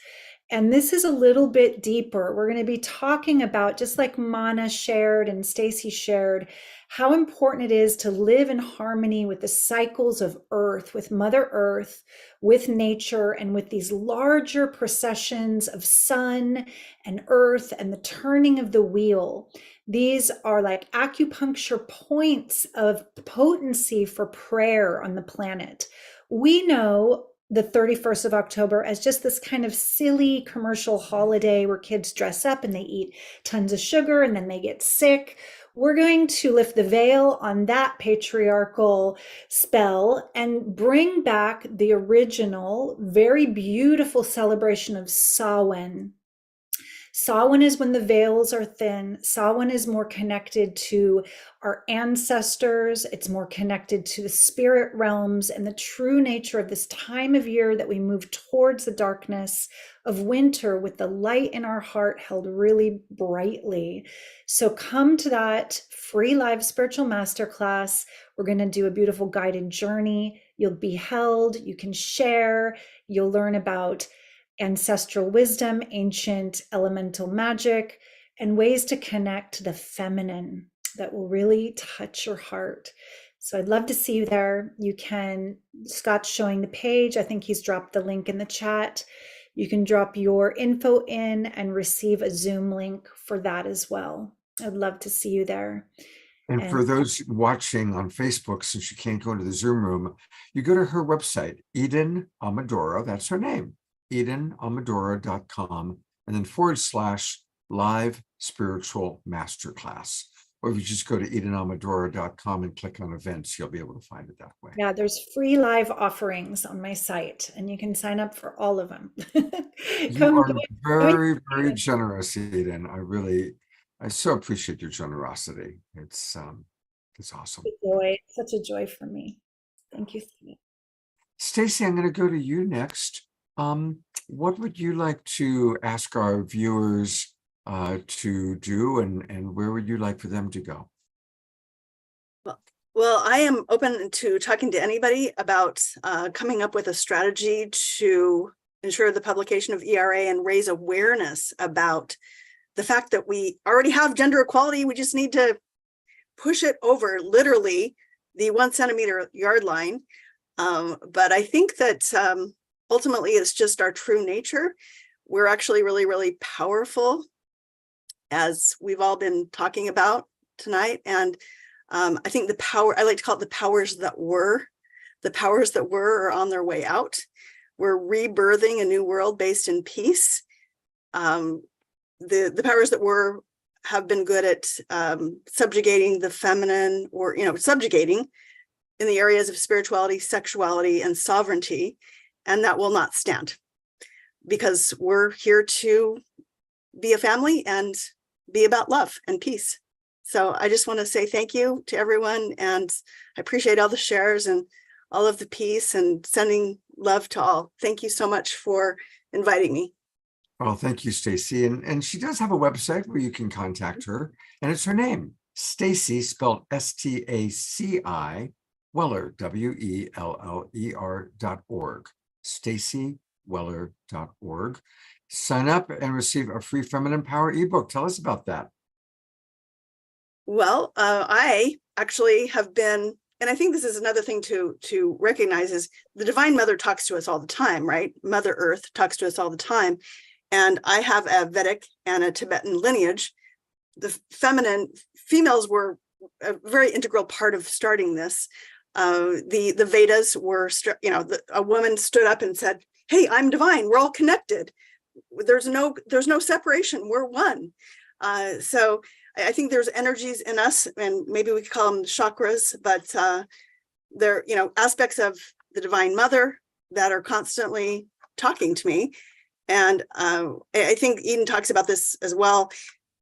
And this is a little bit deeper. We're going to be talking about, just like Mana shared and Stacy shared, how important it is to live in harmony with the cycles of Earth, with Mother Earth, with nature, and with these larger processions of sun and earth and the turning of the wheel. These are like acupuncture points of potency for prayer on the planet. We know the 31st of October as just this kind of silly commercial holiday where kids dress up and they eat tons of sugar and then they get sick. We're going to lift the veil on that patriarchal spell and bring back the original, very beautiful celebration of Samhain. Samhain is when the veils are thin. Samhain is more connected to our ancestors. It's more connected to the spirit realms and the true nature of this time of year that we move towards the darkness of winter with the light in our heart held really brightly. So come to that free live spiritual masterclass. We're going to do a beautiful guided journey. You'll be held, you can share, you'll learn about ancestral wisdom, ancient elemental magic, and ways to connect to the feminine that will really touch your heart. So I'd love to see you there. You can, Scott's showing the page. I think he's dropped the link in the chat. You can drop your info in and receive a Zoom link for that as well. I'd love to see you there. And for those watching on Facebook, since you can't go into the Zoom room, you go to her website, Eden Amadora, that's her name, EdenAmadora.com, and then /live spiritual masterclass. Or if you just go to EdenAmadora.com and click on events, you'll be able to find it that way. Yeah, there's free live offerings on my site, and you can sign up for all of them. You are very, very generous, Eden. I really I so appreciate your generosity. It's awesome. Joy, such a joy for me. Thank you so much. Stacy, I'm going to go to you next. What would you like to ask our viewers to do, and where would you like for them to go? Well, I am open to talking to anybody about coming up with a strategy to ensure the publication of ERA and raise awareness about the fact that we already have gender equality. We just need to push it over literally the 1 centimeter yard line. But I think that ultimately it's just our true nature. We're actually really, really powerful, as we've all been talking about tonight. And I think the power, I like to call it the powers that were. The powers that were are on their way out. We're rebirthing a new world based in peace. The powers that were have been good at subjugating the feminine, or, subjugating in the areas of spirituality, sexuality, and sovereignty. And that will not stand, because we're here to be a family and be about love and peace. So I just want to say thank you to everyone, and I appreciate all the shares and all of the peace, and sending love to all. Thank you so much for inviting me. Well, thank you, Stacy. And she does have a website where you can contact her, and it's her name, Stacy, spelled STACI, Weller, WELLER.org, stacyweller.org. Sign up and receive a free Feminine Power ebook. Tell us about that. Well, I actually have been, and I think this is another thing to recognize, is the Divine Mother talks to us all the time, right? Mother Earth talks to us all the time. And I have a Vedic and a Tibetan lineage. The females were a very integral part of starting this. The Vedas were, a woman stood up and said, "Hey, I'm divine. We're all connected. There's no separation. We're one." So I think there's energies in us, and maybe we could call them chakras, but they're, aspects of the Divine Mother that are constantly talking to me. And I think Eden talks about this as well,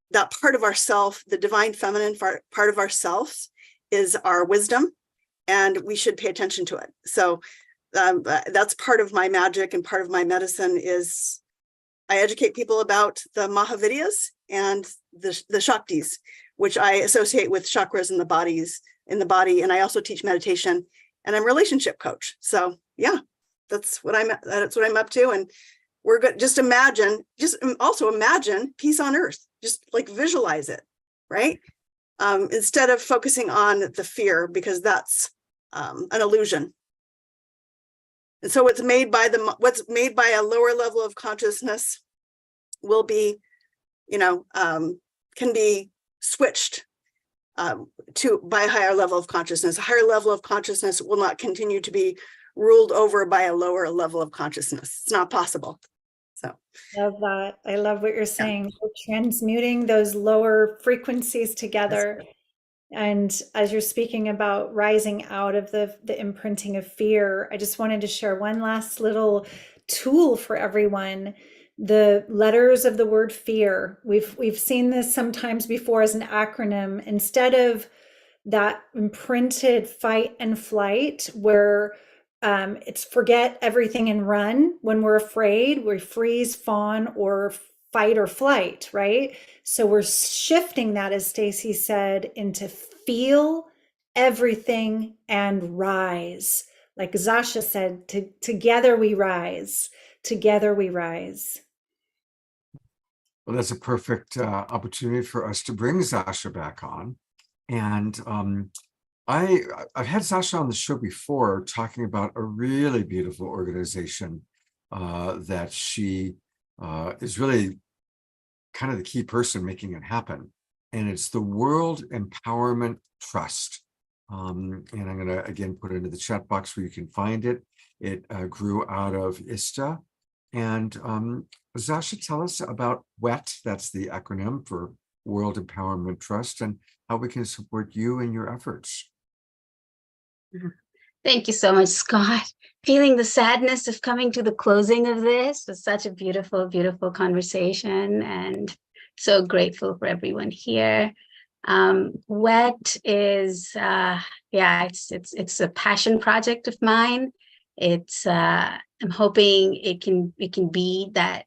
that part of ourself, the divine feminine part of ourselves, is our wisdom, and we should pay attention to it. So that's part of my magic, and part of my medicine is I educate people about the Mahavidyas and the Shaktis, which I associate with chakras in the body. And I also teach meditation, and I'm a relationship coach. So yeah, that's what I'm up to. And we're good. Just also imagine peace on earth. Just like visualize it, right? Instead of focusing on the fear, because that's an illusion. And so what's made by a lower level of consciousness will be, can be switched by a higher level of consciousness. A higher level of consciousness will not continue to be ruled over by a lower level of consciousness. It's not possible. So Love that. I love what you're saying. We're transmuting those lower frequencies together. And as you're speaking about rising out of the imprinting of fear, I just wanted to share one last little tool for everyone. The letters of the word fear. We've seen this sometimes before as an acronym. Instead of that imprinted fight and flight, where it's forget everything and run. When we're afraid, we freeze, fawn, or fight or flight, right? So we're shifting that, as Stacy said, into feel everything and rise. Like Zasha said, together we rise. Together we rise. Well, that's a perfect opportunity for us to bring Zasha back on. And I've had Zasha on the show before talking about a really beautiful organization that she is really kind of the key person making it happen. And it's the World Empowerment Trust. And I'm going to, again, put it into the chat box where you can find it. It grew out of ISTA. And Zasha, tell us about WET, that's the acronym for World Empowerment Trust, and how we can support you in your efforts. Thank you so much, Scott. Feeling the sadness of coming to the closing of this was such a beautiful, beautiful conversation, and So grateful for everyone here. WET is, it's a passion project of mine. It's I'm hoping it can be that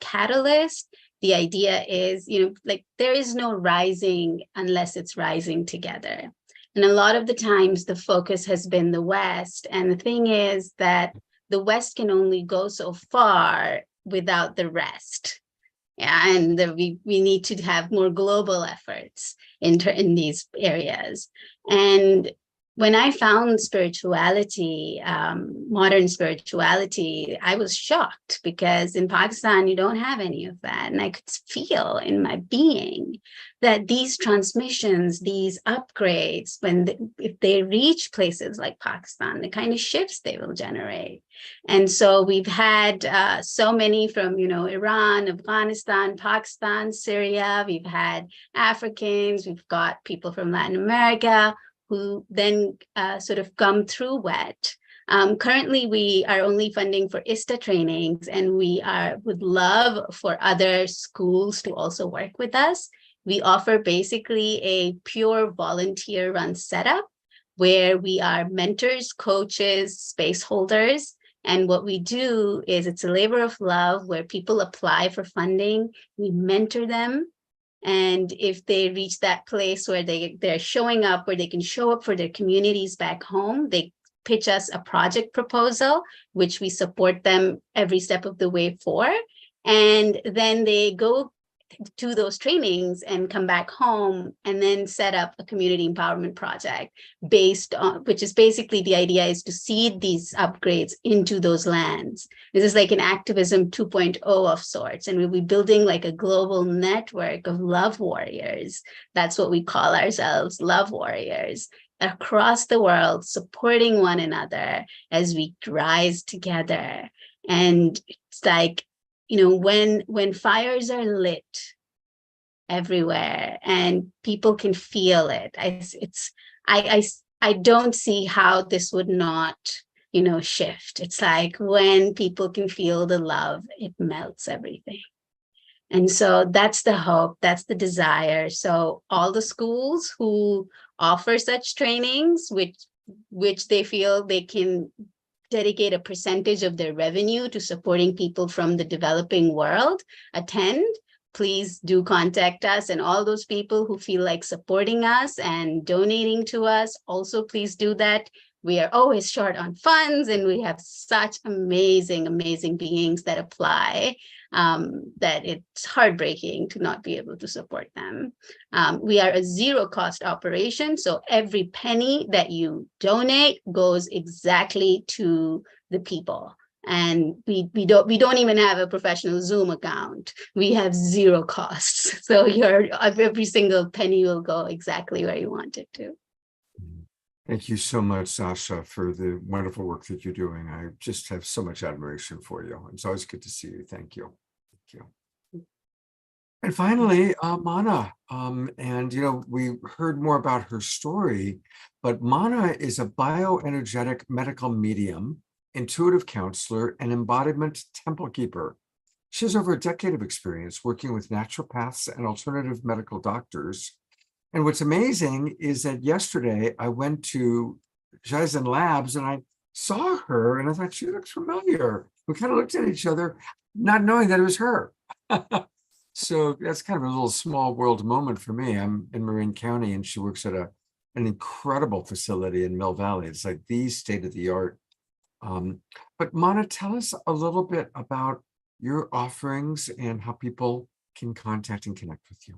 catalyst. The idea is, like, there is no rising unless it's rising together. And a lot of the times the focus has been the West. And the thing is that the West can only go so far without the rest. Yeah, and we need to have more global efforts in these areas. And when I found spirituality, modern spirituality, I was shocked, because in Pakistan, you don't have any of that. And I could feel in my being that these transmissions, these upgrades, if they reach places like Pakistan, the kind of shifts they will generate. And so we've had so many from, Iran, Afghanistan, Pakistan, Syria. We've had Africans, we've got people from Latin America, who then sort of come through WET. Currently, we are only funding for ISTA trainings, and we would love for other schools to also work with us. We offer basically a pure volunteer-run setup where we are mentors, coaches, space holders. And what we do is it's a labor of love where people apply for funding, we mentor them. And if they reach that place where they're showing up, where they can show up for their communities back home, they pitch us a project proposal, which we support them every step of the way for. And then they go to those trainings and come back home and then set up a community empowerment project based on, which is basically, the idea is to seed these upgrades into those lands. This is like an activism 2.0 of sorts, and we'll be building like a global network of love warriors. That's what we call ourselves, love warriors, across the world, supporting one another as we rise together. And it's like, when fires are lit everywhere and people can feel it, I don't see how this would not, shift. It's like when people can feel the love, it melts everything. And so that's the hope, that's the desire. So all the schools who offer such trainings, which they feel they can dedicate a percentage of their revenue to supporting people from the developing world, attend, please do contact us. And all those people who feel like supporting us and donating to us, also please do that. We are always short on funds, and we have such amazing, amazing beings that apply, that it's heartbreaking to not be able to support them. We are a zero cost operation, so every penny that you donate goes exactly to the people. And we don't even have a professional Zoom account. We have zero costs. So every single penny will go exactly where you want it to. Thank you so much, Sasha, for the wonderful work that you're doing. I just have so much admiration for you. It's always good to see you. Thank you. Thank you. And finally, Mana. We heard more about her story, but Mana is a bioenergetic medical medium, intuitive counselor, and embodiment temple keeper. She has over a decade of experience working with naturopaths and alternative medical doctors. And what's amazing is that yesterday I went to Jaizen Labs and I saw her and I thought, she looks familiar. We kind of looked at each other, not knowing that it was her. So that's kind of a little small world moment for me. I'm in Marin County and she works at an incredible facility in Mill Valley. It's like the state of the art. But Mana, tell us a little bit about your offerings and how people can contact and connect with you.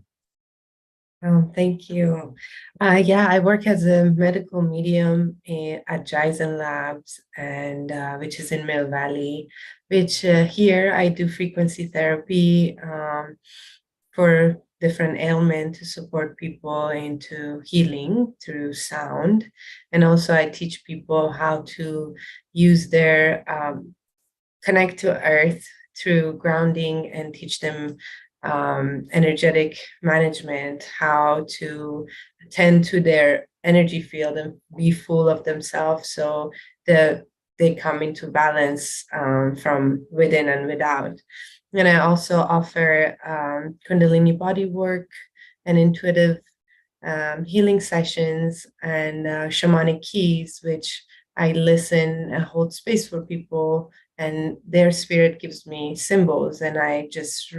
Oh, thank you. I work as a medical medium at Jaizen Labs, and which is in Mill Valley, which here I do frequency therapy for different ailments to support people into healing through sound. And also I teach people how to use their connect to earth through grounding, and teach them energetic management, how to tend to their energy field and be full of themselves, so that they come into balance from within and without. And I also offer Kundalini body work and intuitive healing sessions and shamanic keys, which I listen and hold space for people, and their spirit gives me symbols, and I just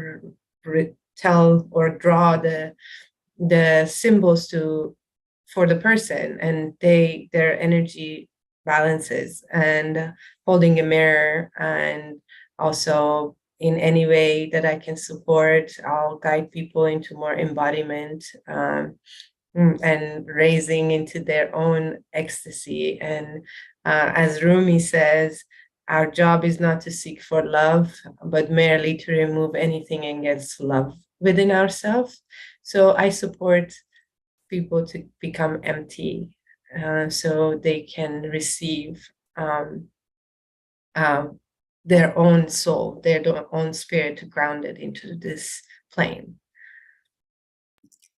tell or draw the symbols for the person, and their energy balances, and holding a mirror, and also in any way that I can support, I'll guide people into more embodiment. And raising into their own ecstasy. And as Rumi says, our job is not to seek for love, but merely to remove anything against love within ourselves. So I support people to become empty, so they can receive their own soul, their own spirit grounded into this plane.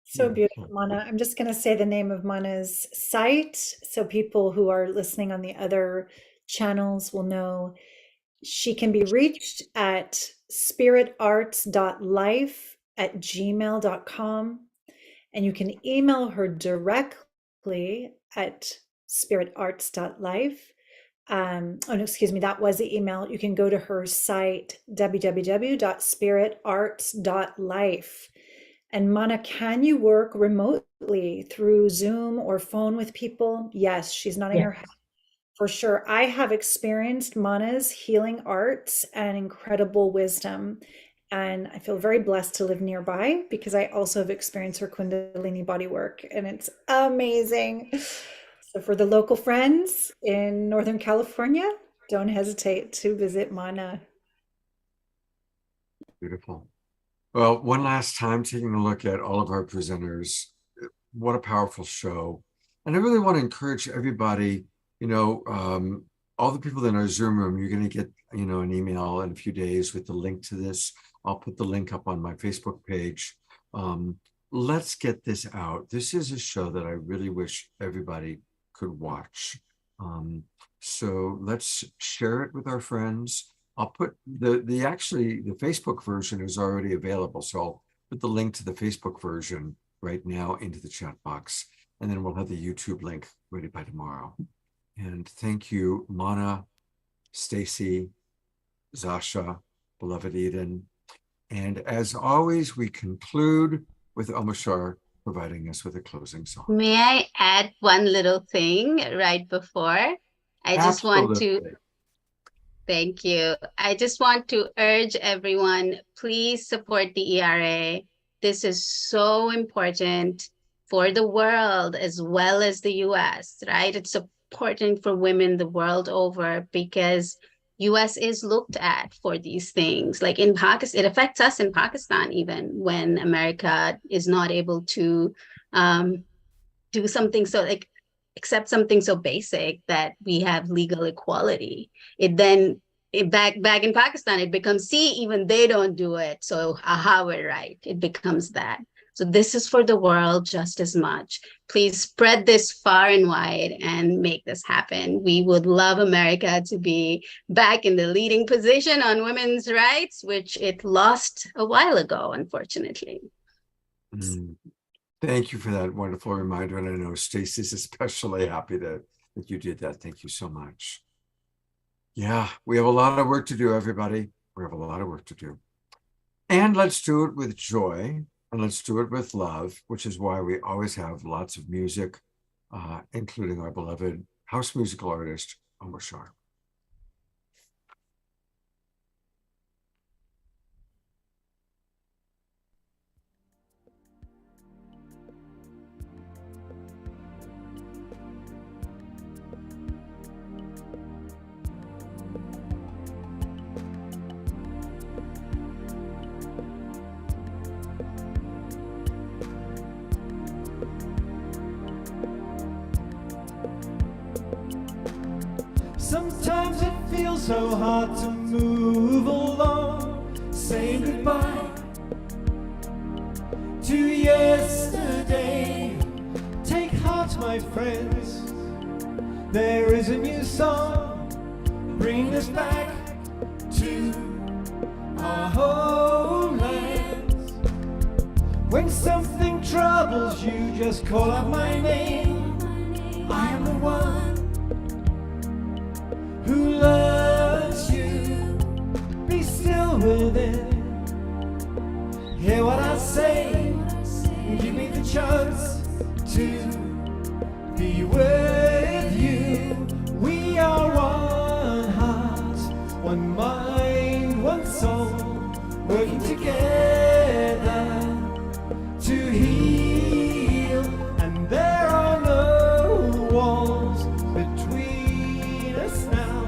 So beautiful, Mana. I'm just going to say the name of Mana's site so people who are listening on the other channels will know. She can be reached at spiritarts.life@gmail.com, and you can email her directly at spiritarts.life. Oh no, excuse me, that was the email. You can go to her site, www.spiritarts.life. And Mana, can you work remotely through Zoom or phone with people? Yes, she's nodding her head. For sure. I have experienced Mana's healing arts and incredible wisdom. And I feel very blessed to live nearby because I also have experienced her Kundalini body work, and it's amazing. So for the local friends in Northern California, don't hesitate to visit Mana. Beautiful. Well, one last time, taking a look at all of our presenters, what a powerful show. And I really want to encourage everybody, all the people in our Zoom room, you're going to get, an email in a few days with the link to this. I'll put the link up on my Facebook page. Let's get this out. This is a show that I really wish everybody could watch. So let's share it with our friends. I'll put the Facebook version is already available. So I'll put the link to the Facebook version right now into the chat box. And then we'll have the YouTube link ready by tomorrow. And thank you, Mana, Stacy, Zasha, beloved Eden. And as always, we conclude with Omashar providing us with a closing song. May I add one little thing right before? I just want to, thank you. I just want to urge everyone, please support the ERA. This is so important for the world as well as the US, right? It's important for women the world over because US is looked at for these things. Like in Pakistan, it affects us in Pakistan even when America is not able to do something accept something so basic that we have legal equality. Back in Pakistan, it becomes, see, even they don't do it. So, we're right. It becomes that. So this is for the world just as much. Please spread this far and wide and make this happen. We would love America to be back in the leading position on women's rights, which it lost a while ago, unfortunately. Thank you for that wonderful reminder. And I know Stacey's especially happy that you did that. Thank you so much. Yeah, we have a lot of work to do, everybody. We have a lot of work to do. And let's do it with joy. And let's do it with love, which is why we always have lots of music, including our beloved house musical artist, Omashar. Sometimes it feels so hard to move along, say goodbye to yesterday. Take heart, my friends, there is a new song, bring us back to our homelands. When something troubles you, just call out my name. I am the one who loves you. Be still within. Hear what I say, and give me the chance to be with you. We are one heart, one mind, one soul, working together to heal. And there are no walls between us now.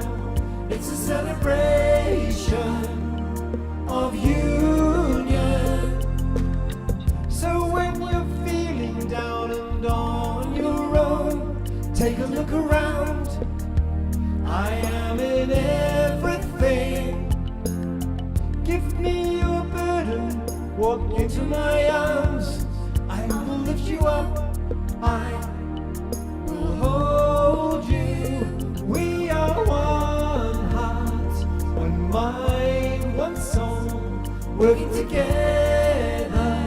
It's a celebration of union. So when you're feeling down and on your own, take a look around. I am in everything. Give me your burden, walk into my arms. I will lift you up, I will hold you. We are one heart, one mind, one soul, working together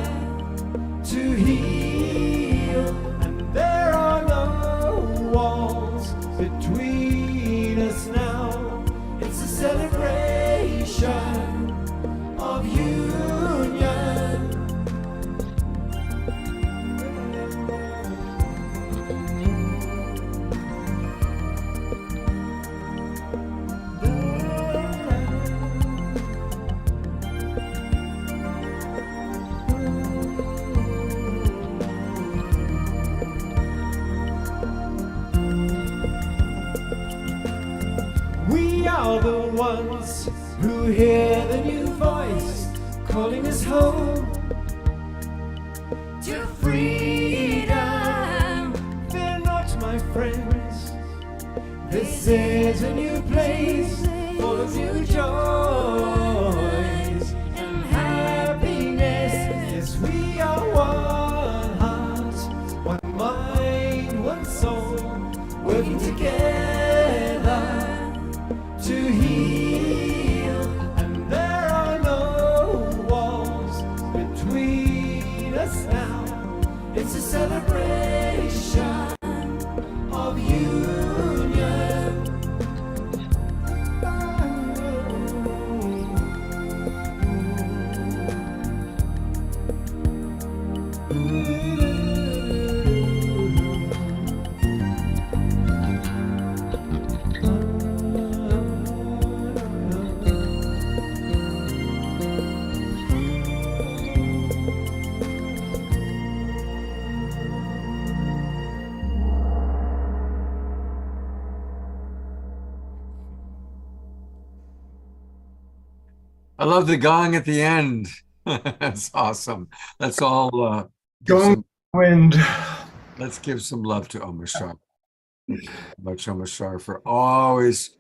to heal. And there are no walls between us now. It's a celebration of union. We are the ones who hear the new voice calling us home to freedom. Fear not, my friends, this is a new place full of new joys and happiness. Yes, we are one heart, one mind, one soul, working together to heal. And there are no walls between us now. It's a celebration of union. I love the gong at the end. That's awesome. Let's all Gong wind. let's give some love to Omar Shah. Much Omar Shah for always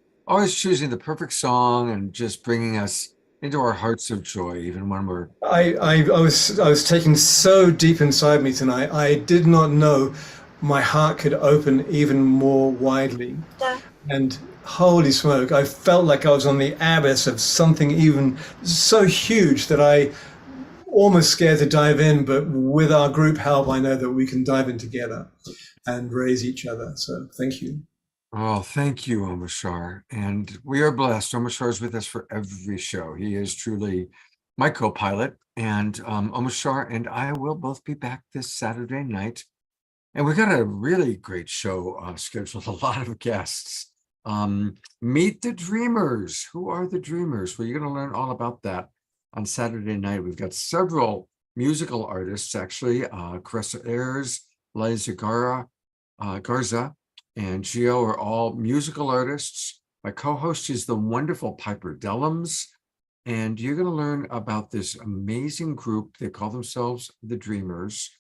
choosing the perfect song and just bringing us into our hearts of joy, even when we're I was taken so deep inside me tonight. I did not know my heart could open even more widely. And holy smoke, I felt like I was on the abyss of something even so huge that I almost scared to dive in, but with our group help, I know that we can dive in together and raise each other. So thank you. Oh, thank you, Omar Shah. And we are blessed. Omar Shah is with us for every show. He is truly my co-pilot. And Omar Shah and I will both be back this Saturday night. And we got a really great show scheduled, a lot of guests. Meet the Dreamers. Who are the Dreamers? Well, you're going to learn all about that on Saturday night. We've got several musical artists, actually. Caressa Ayers, Liza Garza, and Gio are all musical artists. My co-host is the wonderful Piper Dellums. And you're going to learn about this amazing group. They call themselves the Dreamers.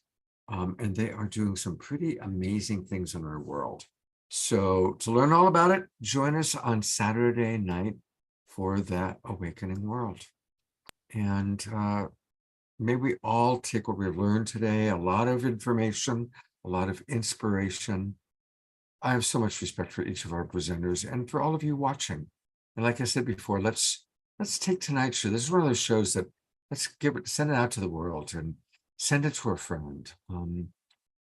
And they are doing some pretty amazing things in our world. So to learn all about it, join us on Saturday night for that awakening world. And may we all take what we learned today, a lot of information, a lot of inspiration. I have so much respect for each of our presenters and for all of you watching. And like I said before, let's let's take tonight's show. This is one of those shows that send it out to the world and send it to a friend.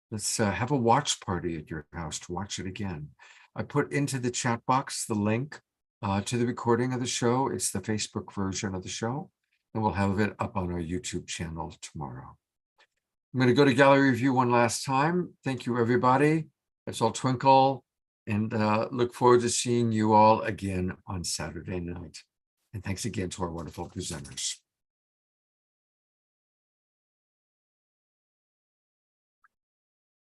Let's have a watch party at your house to watch it again. I put into the chat box the link to the recording of the show. It's the Facebook version of the show, and we'll have it up on our YouTube channel tomorrow. I'm going to go to gallery view one last time. Thank you, everybody. It's all Twinkle, and look forward to seeing you all again on Saturday night. And thanks again to our wonderful presenters.